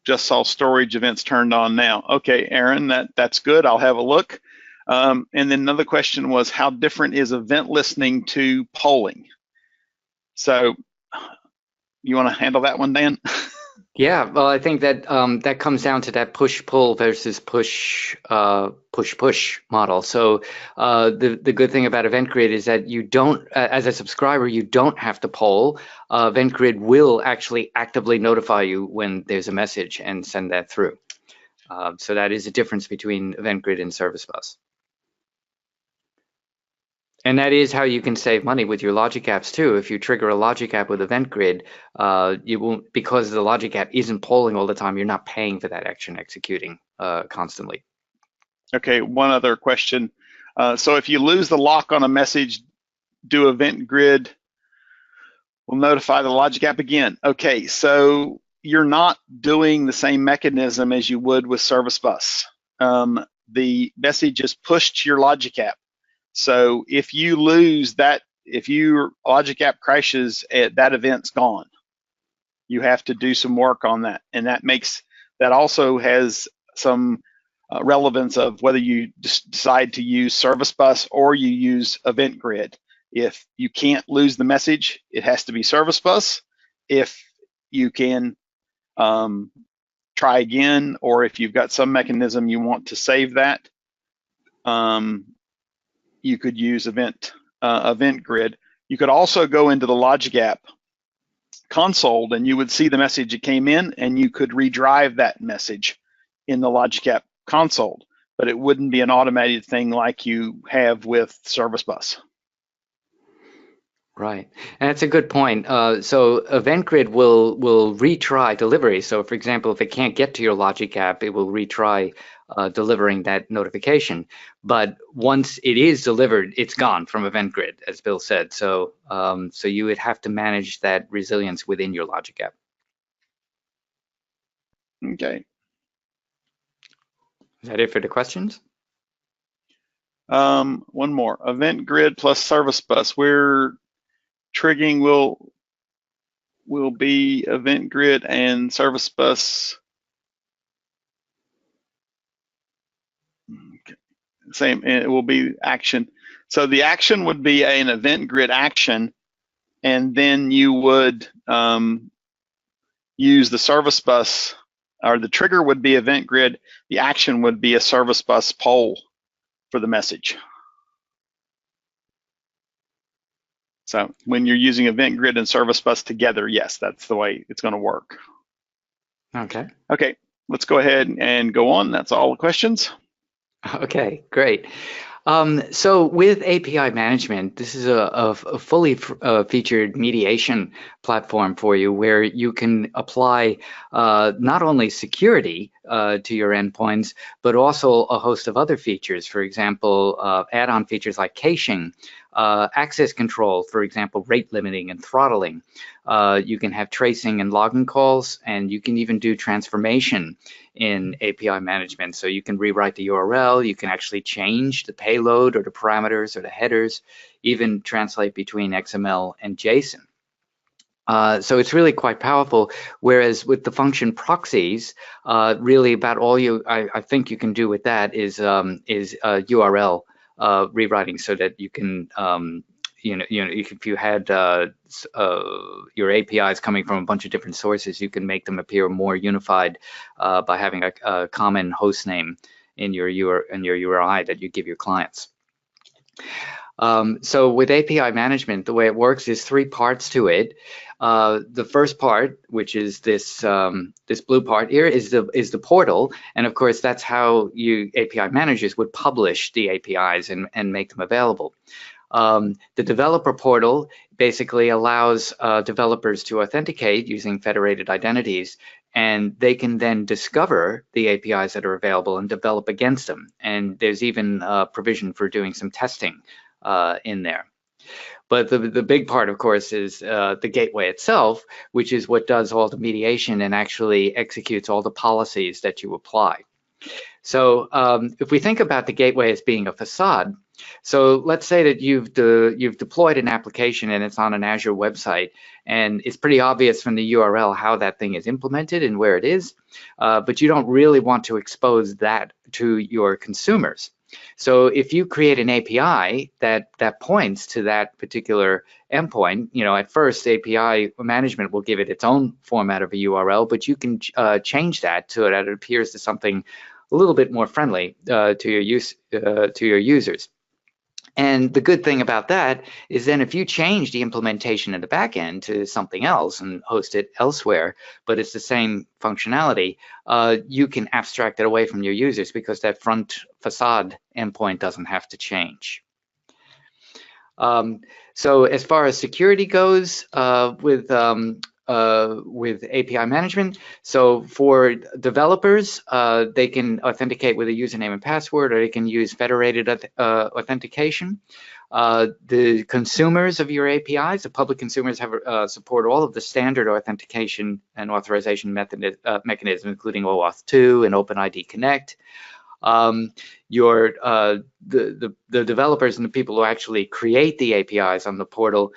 Just saw storage events turned on now. Okay, Aaron, that's good. I'll have a look. And then another question was, how different is event listening to polling? So you want to handle that one, Dan? Yeah, well, I think that that comes down to that push-pull versus push-push model. So the good thing about EventGrid is that you don't, as a subscriber, you don't have to poll. EventGrid will actually actively notify you when there's a message and send that through. So that is a difference between EventGrid and Service Bus. And that is how you can save money with your logic apps too. If you trigger a logic app with EventGrid, you won't, because the logic app isn't polling all the time, you're not paying for that action executing constantly. Okay, one other question. So if you lose the lock on a message, do EventGrid will notify the logic app again. Okay, so you're not doing the same mechanism as you would with Service Bus. The message is pushed to your logic app. So if you lose that, if your logic app crashes, that event's gone. You have to do some work on that, and that also has some relevance of whether you decide to use Service Bus or you use EventGrid. If you can't lose the message, it has to be Service Bus. If you can try again, or if you've got some mechanism you want to save that, you could use EventGrid. You could also go into the logic app console and you would see the message that came in, and you could redrive that message in the logic app console, but it wouldn't be an automated thing like you have with Service Bus. Right, and that's a good point. So EventGrid will retry delivery. So for example, if it can't get to your logic app, it will retry delivering that notification. But once it is delivered, it's gone from EventGrid, as Bill said. So so you would have to manage that resilience within your logic app. Okay. Is that it for the questions? One more. EventGrid plus Service Bus. We're triggering will be EventGrid and Service Bus. Okay. Same, and it will be action. So the action would be an EventGrid action, and then you would use the Service Bus, or the trigger would be EventGrid. The action would be a Service Bus poll for the message. So when you're using EventGrid and Service Bus together, yes, that's the way it's going to work. Okay. Okay, let's go ahead and go on. That's all the questions. Okay, great. So with API management, this is a fully featured mediation platform for you, where you can apply not only security to your endpoints, but also a host of other features. For example, add-on features like caching, access control, for example, rate limiting and throttling. You can have tracing and logging calls, and you can even do transformation in API management. So you can rewrite the URL, you can actually change the payload or the parameters or the headers, even translate between XML and JSON. So it's really quite powerful, whereas with the function proxies, really about all I think you can do with that is URL rewriting, so that you can if you had your APIs coming from a bunch of different sources, you can make them appear more unified by having a common host name in your URI that you give your clients. So with API management, the way it works is 3 parts to it. The first part, which is this this blue part here, is the portal, and of course that's how you API managers would publish the APIs and make them available. The developer portal basically allows developers to authenticate using federated identities, and they can then discover the APIs that are available and develop against them. And there's even provision for doing some testing in there. But the big part, of course, is the gateway itself, which is what does all the mediation and actually executes all the policies that you apply. So if we think about the gateway as being a facade, so let's say that you've deployed an application and it's on an Azure website, and it's pretty obvious from the URL how that thing is implemented and where it is, but you don't really want to expose that to your consumers. So if you create an API that points to that particular endpoint, at first API management will give it its own format of a URL, but you can change that so that it appears to something a little bit more friendly to your users. And the good thing about that is then if you change the implementation in the backend to something else and host it elsewhere, but it's the same functionality, you can abstract it away from your users because that front facade endpoint doesn't have to change. So as far as security goes with API management, so for developers, they can authenticate with a username and password, or they can use federated authentication. The consumers of your APIs, the public consumers, have support all of the standard authentication and authorization mechanisms, including OAuth 2 and OpenID Connect. The developers and the people who actually create the APIs on the portal,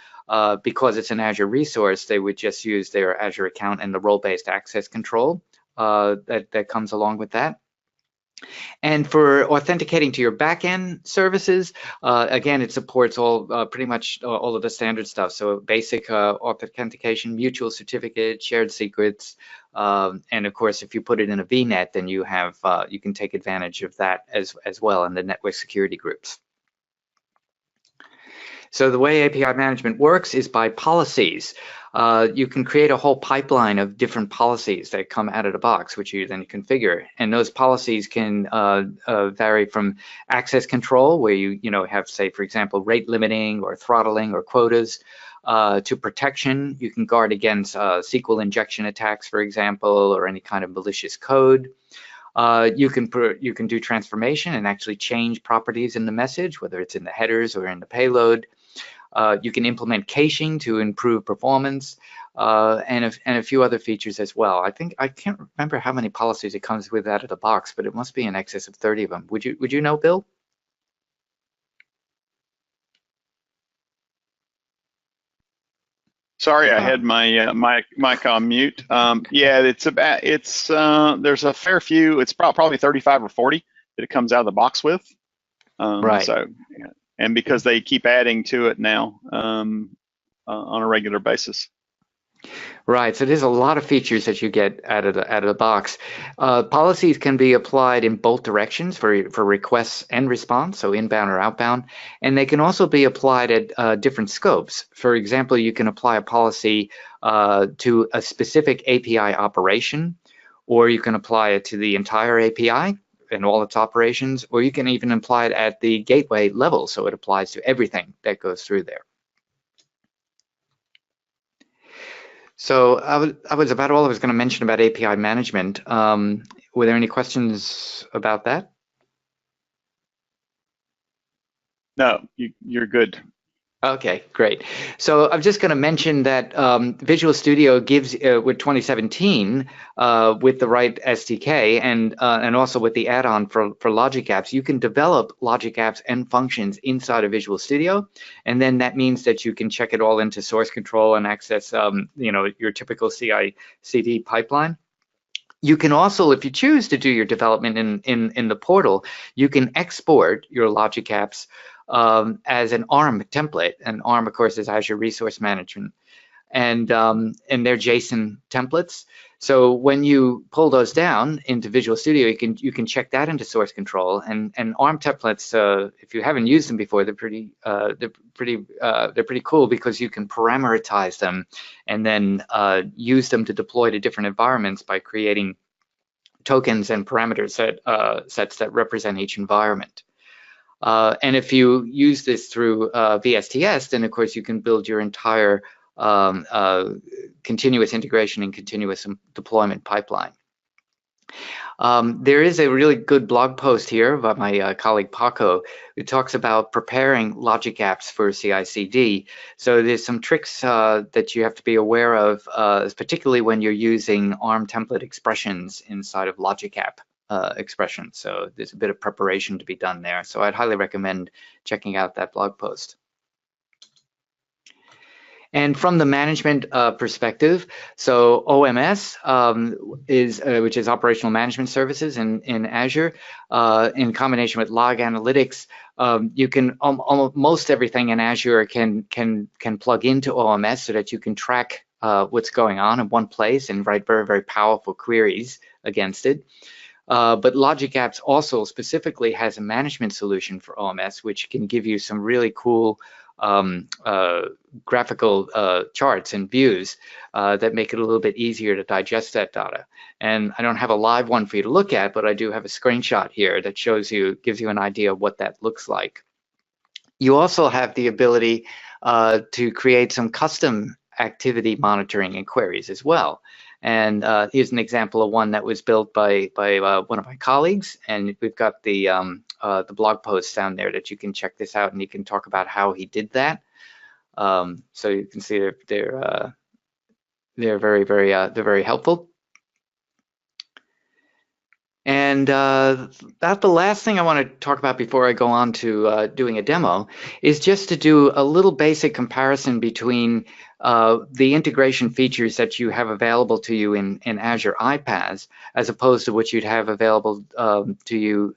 because it's an Azure resource, they would just use their Azure account and the role-based access control that comes along with that. And for authenticating to your backend services, again, it supports all pretty much all of the standard stuff. So basic authentication, mutual certificate, shared secrets, and of course, if you put it in a VNet, then you have you can take advantage of that as well in the network security groups. So the way API management works is by policies. You can create a whole pipeline of different policies that come out of the box, which you then configure. And those policies can vary from access control, where you have, say, for example, rate limiting or throttling or quotas, to protection. You can guard against SQL injection attacks, for example, or any kind of malicious code. You can do transformation and actually change properties in the message, whether it's in the headers or in the payload. You can implement caching to improve performance, and a few other features as well. I can't remember how many policies it comes with out of the box, but it must be in excess of 30 of them. Would you know, Bill? Sorry, I had my mic on mute. Yeah, there's a fair few. It's probably 35 or 40 that it comes out of the box with. Right. So, yeah. And because they keep adding to it now on a regular basis. Right, so there's a lot of features that you get out of the box. Policies can be applied in both directions for requests and response, so inbound or outbound, and they can also be applied at different scopes. For example, you can apply a policy to a specific API operation, or you can apply it to the entire API and all its operations, or you can even apply it at the gateway level, so it applies to everything that goes through there. So I was about all I was going to mention about API management. Were there any questions about that? No, you're good. Okay, great. So I'm just going to mention that Visual Studio gives, with 2017, with the right SDK and also with the add-on for Logic Apps, you can develop Logic Apps and functions inside of Visual Studio, and then that means that you can check it all into source control and access, your typical CI/CD pipeline. You can also, if you choose to do your development in the portal, you can export your Logic Apps as an ARM template, and ARM, of course, is Azure Resource Management, and they're JSON templates. So when you pull those down into Visual Studio, you can check that into source control. And ARM templates, if you haven't used them before, they're pretty cool, because you can parameterize them and then use them to deploy to different environments by creating tokens and parameter sets that represent each environment. And if you use this through VSTS, then of course you can build your entire continuous integration and continuous deployment pipeline. There is a really good blog post here by my colleague Paco, who talks about preparing Logic Apps for CI/CD. So there's some tricks that you have to be aware of, particularly when you're using ARM template expressions inside of Logic App expressions. So there's a bit of preparation to be done there. So I'd highly recommend checking out that blog post. And from the management perspective, so OMS which is Operational Management Services in Azure, in combination with log analytics, you can almost everything in Azure can plug into OMS, so that you can track what's going on in one place and write very, very powerful queries against it. But Logic Apps also specifically has a management solution for OMS, which can give you some really cool graphical charts and views that make it a little bit easier to digest that data. And I don't have a live one for you to look at, but I do have a screenshot here that gives you an idea of what that looks like. you also have the ability to create some custom activity monitoring and queries as well. And here's an example of one that was built by one of my colleagues, and we've got the blog posts down there that you can check this out, and you can talk about how he did that. So you can see they're very helpful. And about the last thing I want to talk about before I go on to doing a demo is just to do a little basic comparison between the integration features that you have available to you in Azure iPaaS, as opposed to what you'd have available to you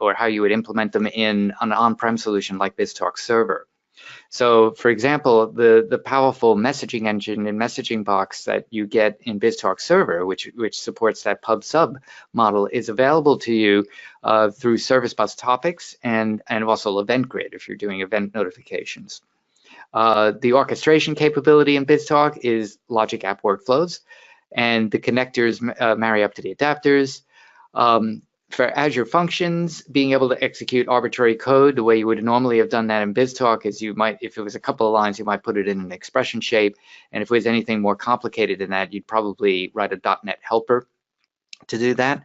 or how you would implement them in an on-prem solution like BizTalk Server. So, for example, the powerful messaging engine and messaging box that you get in BizTalk Server, which supports that pub/sub model, is available to you through Service Bus Topics and also EventGrid if you're doing event notifications. The orchestration capability in BizTalk is Logic App Workflows, and the connectors marry up to the adapters. For Azure Functions, being able to execute arbitrary code the way you would normally have done that in BizTalk is you might, if it was a couple of lines, you might put it in an expression shape. And if it was anything more complicated than that, you'd probably write a .NET helper to do that.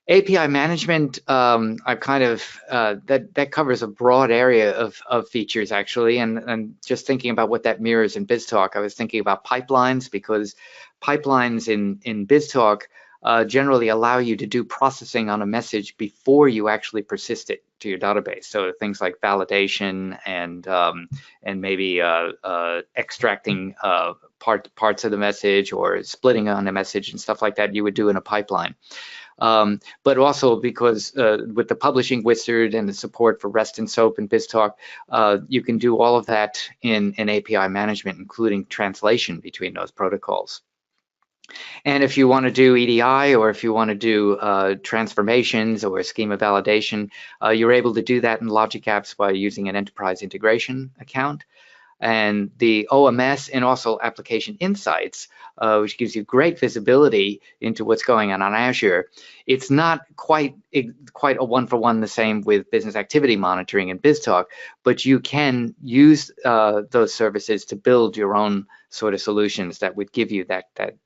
API management, I've kind of, that covers a broad area of features actually. And just thinking about what that mirrors in BizTalk, I was thinking about pipelines, because pipelines in BizTalk generally allow you to do processing on a message before you actually persist it to your database. So things like validation and maybe extracting parts of the message or splitting on the message and stuff like that you would do in a pipeline. But also because with the publishing wizard and the support for REST and SOAP and BizTalk, you can do all of that in API management, including translation between those protocols. And if you want to do EDI, or if you want to do transformations or schema validation, you're able to do that in Logic Apps by using an enterprise integration account. And the OMS and also application insights, which gives you great visibility into what's going on Azure. It's not quite a one-for-one the same with business activity monitoring in BizTalk, but you can use those services to build your own sort of solutions that would give you that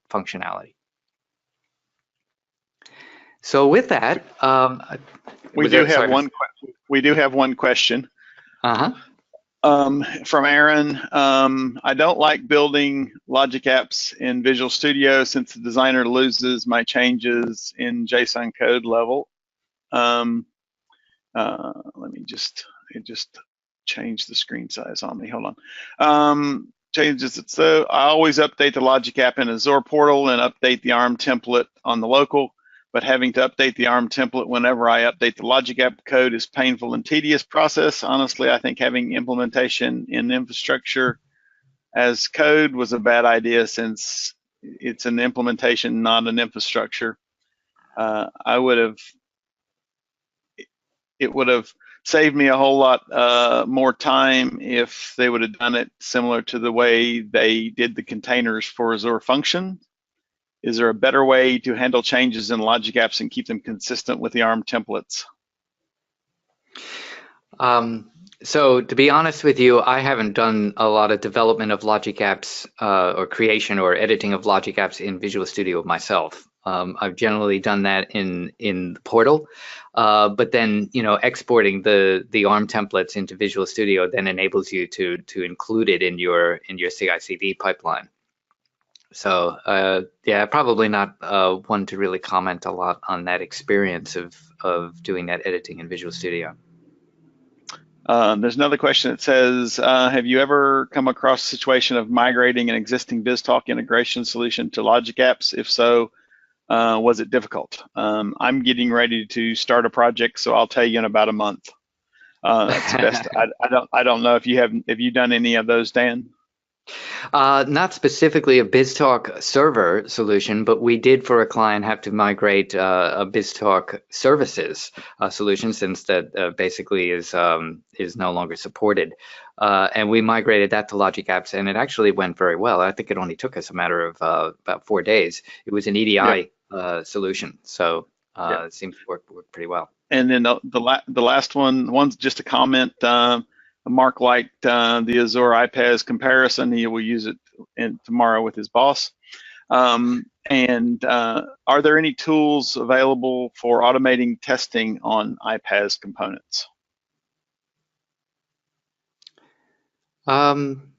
functionality. So with that, we do have one question. From Aaron. I don't like building Logic Apps in Visual Studio since the designer loses my changes in JSON code level. Let me it just changed the screen size on me. Hold on. Changes it. So I always update the Logic App in Azure portal and update the ARM template on the local, but having to update the ARM template whenever I update the Logic App code is painful and tedious process. Honestly, I think having implementation in infrastructure as code was a bad idea since it's an implementation, not an infrastructure. It would have saved me a whole lot more time if they would have done it similar to the way they did the containers for Azure Functions. Is there a better way to handle changes in Logic Apps and keep them consistent with the ARM templates? So to be honest with you, I haven't done a lot of development of Logic Apps or creation or editing of Logic Apps in Visual Studio myself. I've generally done that in the portal, but then exporting the ARM templates into Visual Studio then enables you to include it in your CI/CD pipeline. So yeah, probably not one to really comment a lot on that experience of doing that editing in Visual Studio. There's another question that says, have you ever come across a situation of migrating an existing BizTalk integration solution to Logic Apps? If so, was it difficult? I'm getting ready to start a project, so I'll tell you in about a month. That's best. I don't know if you done any of those, Dan? Not specifically a BizTalk server solution, but we did for a client have to migrate a BizTalk services solution, since that basically is no longer supported. And we migrated that to Logic Apps, and it actually went very well. I think it only took us a matter of about 4 days. It was an EDI solution, so It seems to work pretty well. And then the last one's just a comment. Mark liked the Azure iPaaS comparison. He will use it tomorrow with his boss. And are there any tools available for automating testing on iPaaS components? Well,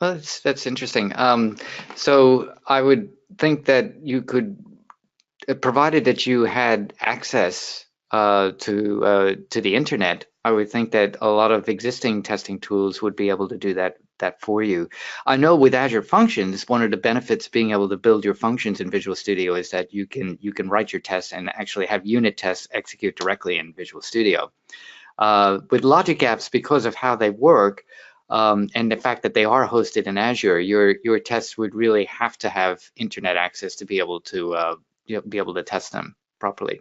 that's interesting. So I would think that you could, provided that you had access to the internet, I would think that a lot of existing testing tools would be able to do that for you. I know with Azure Functions, one of the benefits of being able to build your functions in Visual Studio is that you can write your tests and actually have unit tests execute directly in Visual Studio. With Logic Apps, because of how they work, and the fact that they are hosted in Azure, your tests would really have to have internet access to be able to test them properly.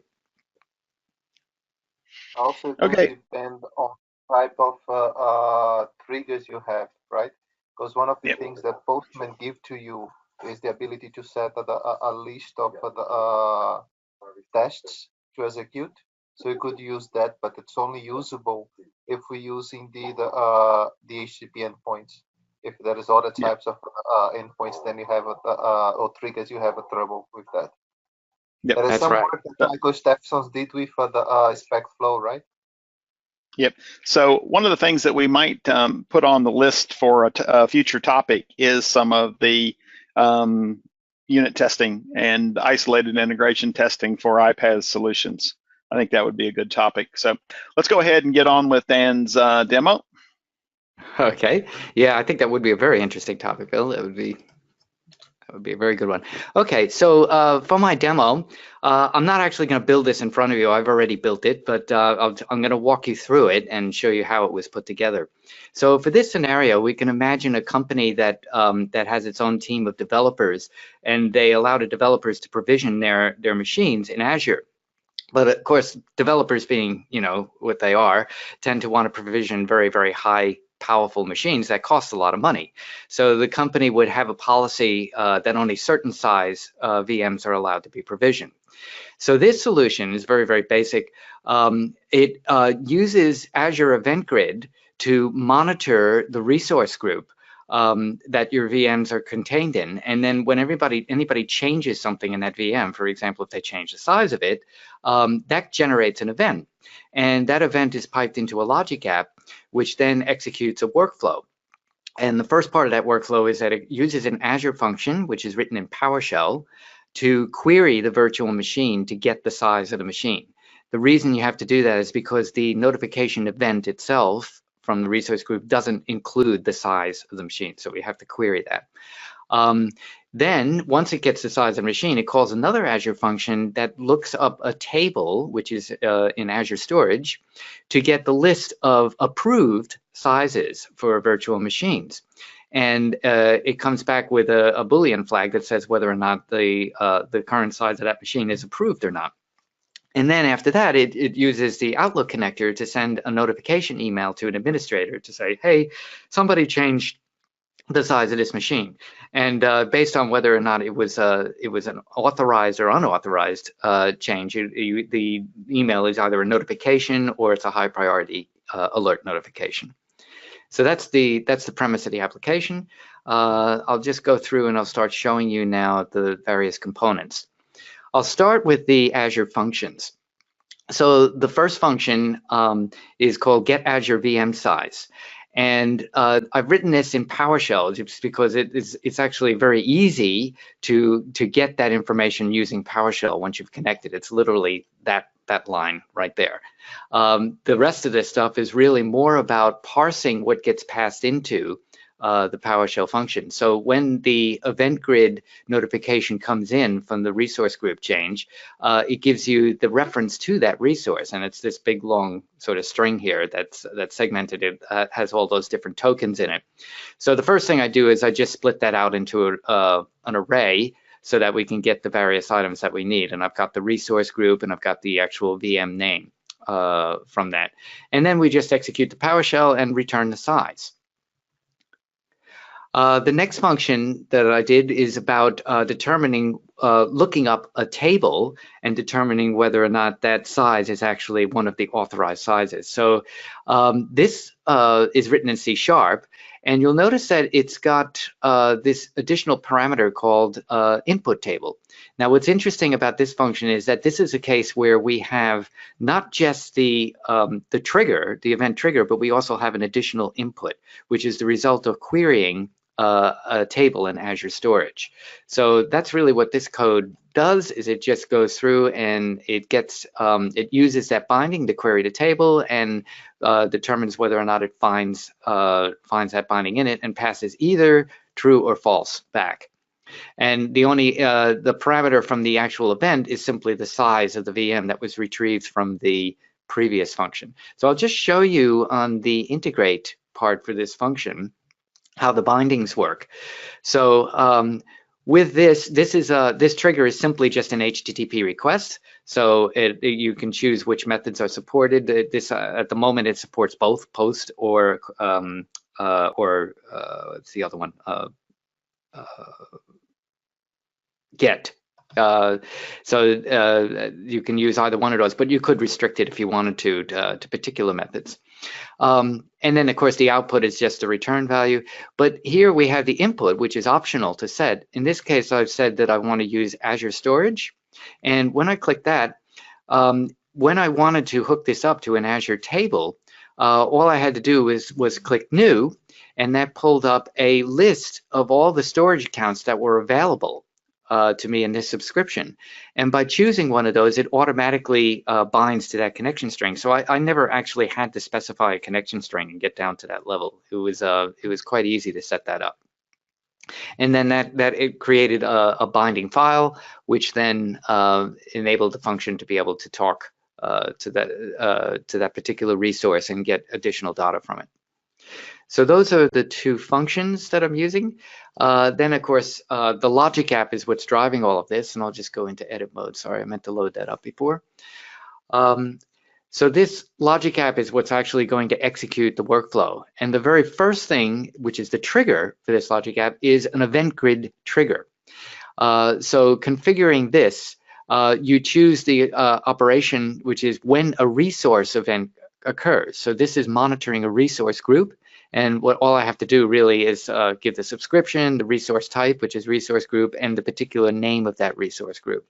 Also, it will depend on type of triggers you have, right? Because one of the things that Postman give to you is the ability to set a list of the tests to execute. So you could use that, but it's only usable if we're using the HTTP endpoints. If there is other types of endpoints, then you have or triggers, you have a trouble with that. Yep, there is that's some right. work that Michael Steffsons did with the spec flow, right? Yep. So one of the things that we might put on the list for a future topic is some of the unit testing and isolated integration testing for iPaaS solutions. I think that would be a good topic. So let's go ahead and get on with Dan's demo. Okay. Yeah, I think that would be a very interesting topic, Bill. That would be a very good one. Okay, so for my demo, I'm not actually going to build this in front of you. I've already built it, but I'm going to walk you through it and show you how it was put together. So for this scenario, we can imagine a company that has its own team of developers, and they allow the developers to provision their machines in Azure. But of course, developers being, what they are, tend to want to provision very, very high powerful machines that cost a lot of money. So the company would have a policy that only certain size VMs are allowed to be provisioned. So this solution is very, very basic. It uses Azure EventGrid to monitor the resource group that your VMs are contained in. And then when anybody changes something in that VM, for example, if they change the size of it, that generates an event. And that event is piped into a Logic app, which then executes a workflow. And the first part of that workflow is that it uses an Azure function, which is written in PowerShell, to query the virtual machine to get the size of the machine. The reason you have to do that is because the notification event itself from the resource group doesn't include the size of the machine, so we have to query that. Then, once it gets the size of the machine, it calls another Azure function that looks up a table, which is in Azure Storage, to get the list of approved sizes for virtual machines. And it comes back with a Boolean flag that says whether or not the current size of that machine is approved or not. And then after that, it uses the Outlook connector to send a notification email to an administrator to say, hey, somebody changed the size of this machine. And based on whether or not it was an authorized or unauthorized change, the email is either a notification or it's a high priority alert notification. So that's the premise of the application. I'll just go through and I'll start showing you now the various components. I'll start with the Azure Functions. So the first function is called Get Azure VM Size. And I've written this in PowerShell just because it's actually very easy to get that information using PowerShell once you've connected. It's literally that line right there. The rest of this stuff is really more about parsing what gets passed into the PowerShell function. So when the EventGrid notification comes in from the resource group change, it gives you the reference to that resource, and it's this big long sort of string here that's segmented. It has all those different tokens in it. So the first thing I do is I just split that out into an array so that we can get the various items that we need. And I've got the resource group and I've got the actual VM name from that. And then we just execute the PowerShell and return the size. The next function that I did is about determining, looking up a table and determining whether or not that size is actually one of the authorized sizes. So this is written in C#, and you'll notice that it's got this additional parameter called input table. Now, what's interesting about this function is that this is a case where we have not just the trigger, the event trigger, but we also have an additional input, which is the result of querying a table in Azure Storage. So that's really what this code does, is it just goes through and it gets, it uses that binding to query the table and determines whether or not it finds that binding in it and passes either true or false back. And the only, the parameter from the actual event is simply the size of the VM that was retrieved from the previous function. So I'll just show you on the integrate part for this function how the bindings work. So with this trigger is simply just an HTTP request. So you can choose which methods are supported. This at the moment it supports both post or what's the other one? Get. So you can use either one of those, but you could restrict it if you wanted to particular methods. And then, of course, the output is just a return value. But here we have the input, which is optional to set. In this case, I've said that I want to use Azure Storage. And when I click that, when I wanted to hook this up to an Azure table, all I had to do was click New, and that pulled up a list of all the storage accounts that were available to me in this subscription. And by choosing one of those, it automatically binds to that connection string. So I never actually had to specify a connection string and get down to that level. It was quite easy to set that up. And then that it created a binding file, which then enabled the function to be able to talk to that particular resource and get additional data from it. So those are the two functions that I'm using. Then, of course, the logic app is what's driving all of this, and I'll just go into edit mode. Sorry, I meant to load that up before. So this logic app is what's actually going to execute the workflow. And the very first thing, which is the trigger for this logic app, is an EventGrid trigger. So configuring this, you choose the operation, which is when a resource event occurs. So this is monitoring a resource group. And all I have to do really is give the subscription, the resource type, which is resource group, and the particular name of that resource group.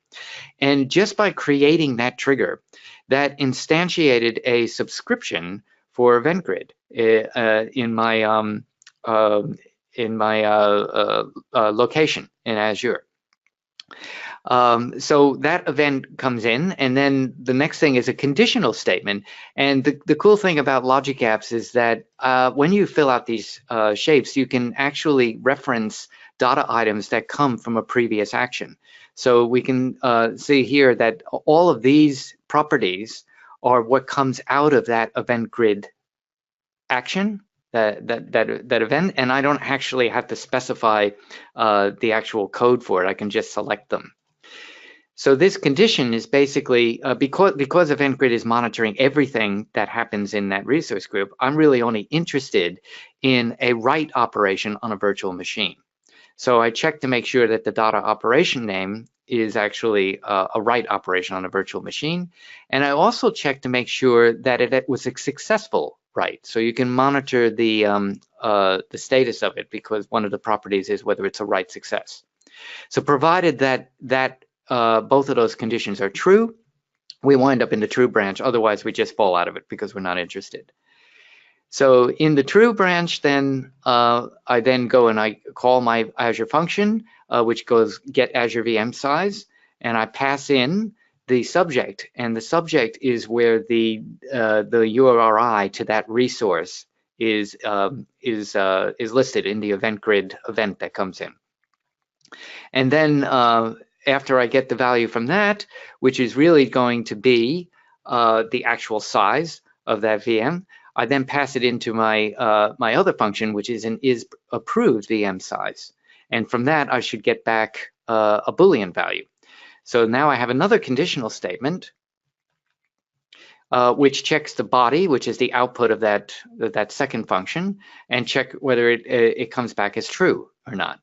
And just by creating that trigger, that instantiated a subscription for EventGrid in my location in Azure. So that event comes in, and then the next thing is a conditional statement. And the cool thing about logic apps is that when you fill out these shapes, you can actually reference data items that come from a previous action. So we can see here that all of these properties are what comes out of that EventGrid action, that event, and I don't actually have to specify the actual code for it. I can just select them. So this condition is basically, because EventGrid is monitoring everything that happens in that resource group, I'm really only interested in a write operation on a virtual machine. So I check to make sure that the data operation name is actually a write operation on a virtual machine. And I also check to make sure that it was a successful write. So you can monitor the status of it, because one of the properties is whether it's a write success. So provided that both of those conditions are true, we wind up in the true branch. Otherwise, we just fall out of it because we're not interested. So in the true branch, then I then go and I call my Azure function, which goes get Azure VM size, and I pass in the subject, and the subject is where the URI to that resource is listed in the EventGrid event that comes in. And then after I get the value from that, which is really going to be the actual size of that VM, I then pass it into my my other function, which is an isApproved VM size. And from that, I should get back a Boolean value. So now I have another conditional statement which checks the body, which is the output of that second function, and check whether it comes back as true or not.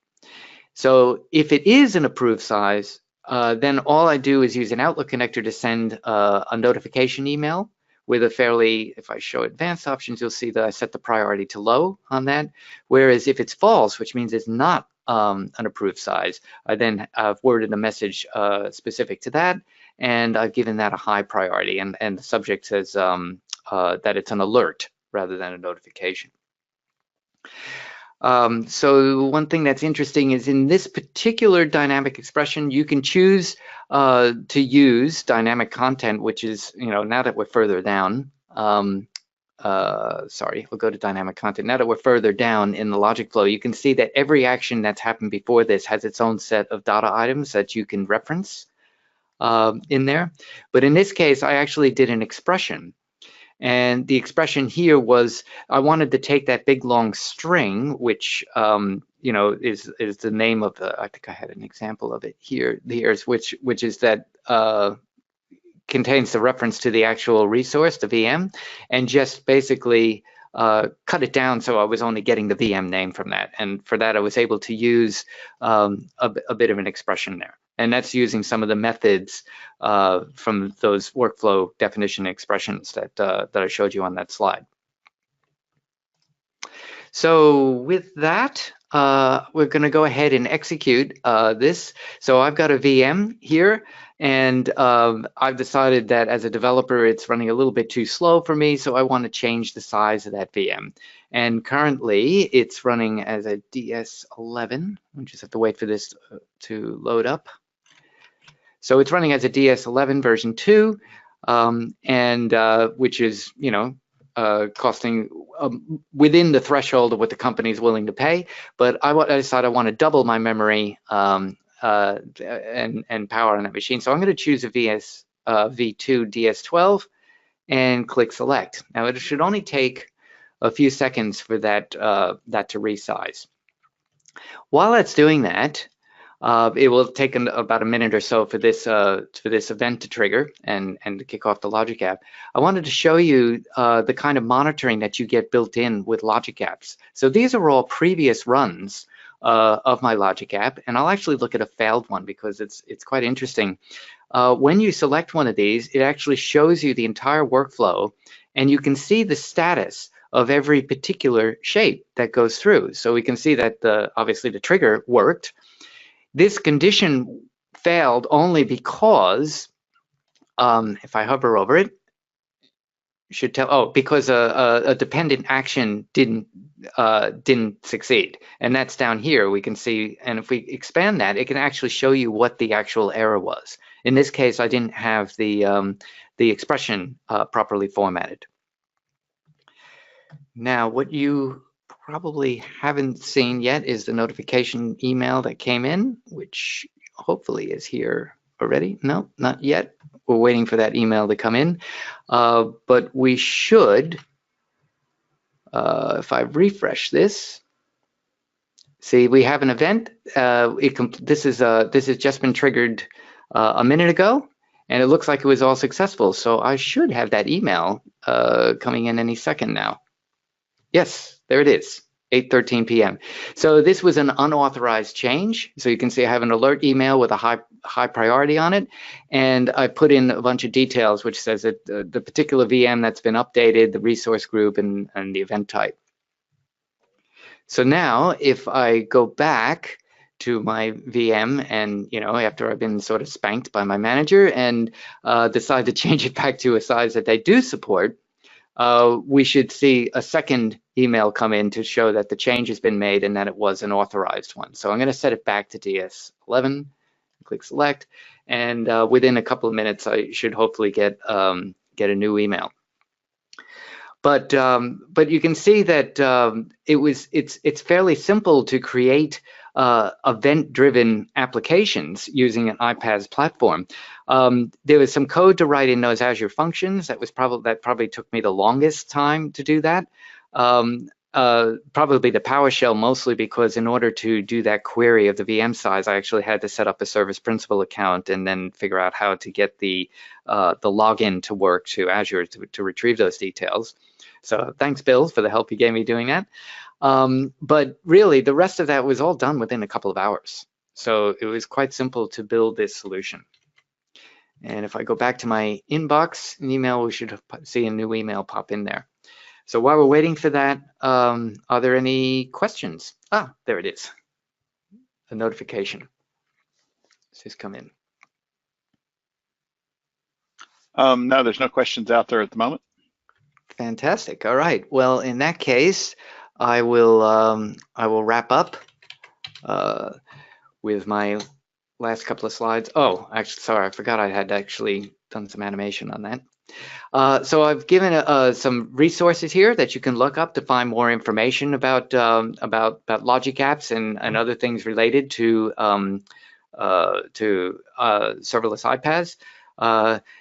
So if it is an approved size, then all I do is use an Outlook connector to send a notification email with a fairly, if I show advanced options, you'll see that I set the priority to low on that. Whereas if it's false, which means it's not an approved size, I then have worded a message specific to that, and I've given that a high priority, and the subject says that it's an alert rather than a notification. So one thing that's interesting is in this particular dynamic expression, you can choose to use dynamic content, which is, now that we're further down, sorry, we'll go to dynamic content. Now that we're further down in the logic flow, you can see that every action that's happened before this has its own set of data items that you can reference in there. But in this case, I actually did an expression. And the expression here was, I wanted to take that big long string, which is the name of the, I think I had an example of it here, which is that contains the reference to the actual resource, the VM, and just basically cut it down so I was only getting the VM name from that. And for that, I was able to use a bit of an expression there. And that's using some of the methods from those workflow definition expressions that I showed you on that slide. So with that, we're going to go ahead and execute this. So I've got a VM here, and I've decided that as a developer, it's running a little bit too slow for me, so I want to change the size of that VM. And currently, it's running as a DS11. We just have to wait for this to load up. So it's running as a DS11 version 2, which is, costing within the threshold of what the company is willing to pay. But I decided I want to double my memory and power on that machine. So I'm going to choose a V2 DS12 and click select. Now it should only take a few seconds for that to resize. While that's doing that, it will take about a minute or so for this event to trigger and to kick off the logic app. I wanted to show you the kind of monitoring that you get built in with logic apps. So these are all previous runs of my logic app, and I'll actually look at a failed one because it's quite interesting. When you select one of these, it actually shows you the entire workflow, and you can see the status of every particular shape that goes through. So we can see that obviously the trigger worked. This condition failed only because, if I hover over it, should tell, because a dependent action didn't succeed. And that's down here, we can see, and if we expand that, it can actually show you what the actual error was. In this case, I didn't have the expression properly formatted. Now, what you probably haven't seen yet is the notification email that came in, which hopefully is here already. No, not yet. We're waiting for that email to come in. But we should, if I refresh this, see we have an event. This has just been triggered a minute ago, and it looks like it was all successful. So I should have that email coming in any second now. Yes, there it is, 8:13 p.m. So this was an unauthorized change. So you can see I have an alert email with a high priority on it. And I put in a bunch of details, which says that the particular VM that's been updated, the resource group, and the event type. So now if I go back to my VM and, after I've been sort of spanked by my manager and decide to change it back to a size that they do support, we should see a second email come in to show that the change has been made and that it was an authorized one. So I'm going to set it back to DS11, click select, and within a couple of minutes, I should hopefully get a new email. But you can see that it's fairly simple to create event-driven applications using an iPaaS platform. There was some code to write in those Azure Functions. That probably took me the longest time to do that. probably the PowerShell, mostly because in order to do that query of the VM size, I actually had to set up a service principal account and then figure out how to get the login to work to Azure to retrieve those details. So thanks, Bill, for the help you gave me doing that. But really, the rest of that was all done within a couple of hours. So it was quite simple to build this solution. And if I go back to my inbox, an email, we should see a new email pop in there. So while we're waiting for that, are there any questions? Ah, there it is. A notification. Let's just come in. No, there's no questions out there at the moment. Fantastic. All right. Well, in that case, I will wrap up with my last couple of slides. Oh, actually, sorry, I forgot I had actually done some animation on that. So I've given some resources here that you can look up to find more information about logic apps and other things related to serverless iPaaS.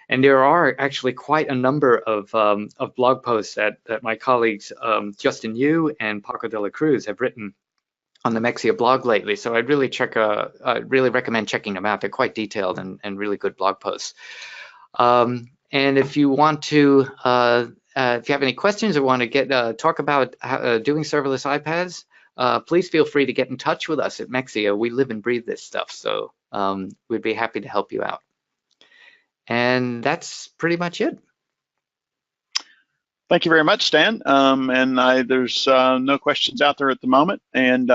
And there are actually quite a number of blog posts that my colleagues Justin Yu and Paco de la Cruz have written on the Mexia blog lately. So I'd really really recommend checking them out. They're quite detailed and really good blog posts. And if you want to, if you have any questions or want to talk about doing serverless iPaaS, please feel free to get in touch with us at Mexia. We live and breathe this stuff, so we'd be happy to help you out. And that's pretty much it. Thank you very much, Stan. There's no questions out there at the moment. And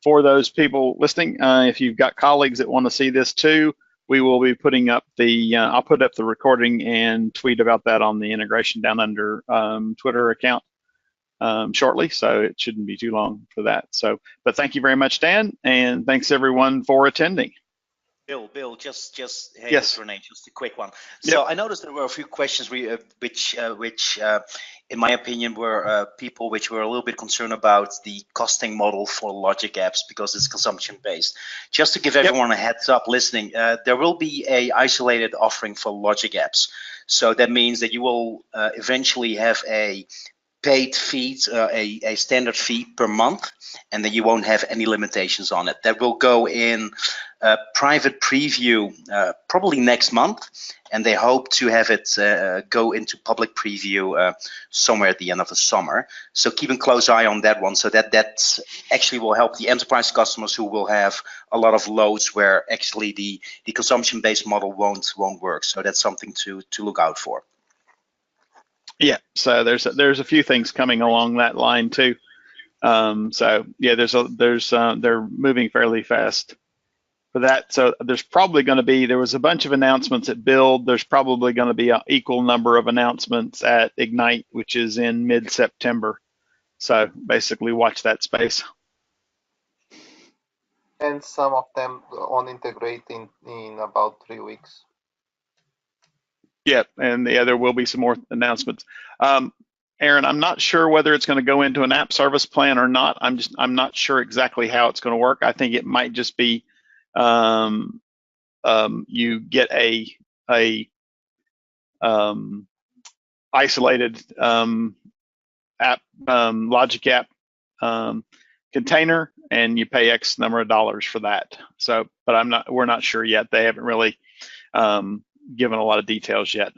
for those people listening, if you've got colleagues that want to see this too, we will be putting up I'll put up the recording and tweet about that on the Integration Down Under Twitter account shortly. So it shouldn't be too long for that. But thank you very much, Dan, and thanks everyone for attending. Bill, just hey, yes, Renee, just a quick one. So yep. I noticed there were a few questions which in my opinion were people which were a little bit concerned about the costing model for logic apps because it's consumption based. Just to give everyone a heads up listening, there will be a isolated offering for logic apps. So that means that you will eventually have a paid fees, a standard fee per month, and then you won't have any limitations on it. That will go in private preview probably next month, and they hope to have it go into public preview somewhere at the end of the summer. So keep a close eye on that one. So that actually will help the enterprise customers who will have a lot of loads where actually the consumption-based model won't work. So that's something to look out for. Yeah, so there's a few things coming along that line too. So yeah, they're moving fairly fast for that. So there's probably going to be, there was a bunch of announcements at Build. There's probably going to be an equal number of announcements at Ignite, which is in mid-September. So basically watch that space. And some of them on integrating in about 3 weeks. Yeah, and there will be some more announcements. Aaron, I'm not sure whether it's going to go into an app service plan or not. I'm not sure exactly how it's going to work. I think it might just be you get a isolated app logic app container, and you pay X number of dollars for that. So, but we're not sure yet. They haven't really given a lot of details yet.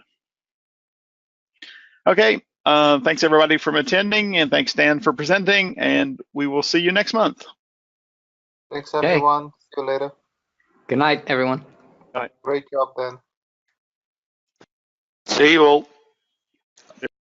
Okay, thanks everybody for attending, and thanks Dan for presenting, and we will see you next month. Thanks everyone. See you later. Good night, everyone. Bye. Great job, Dan. See you all.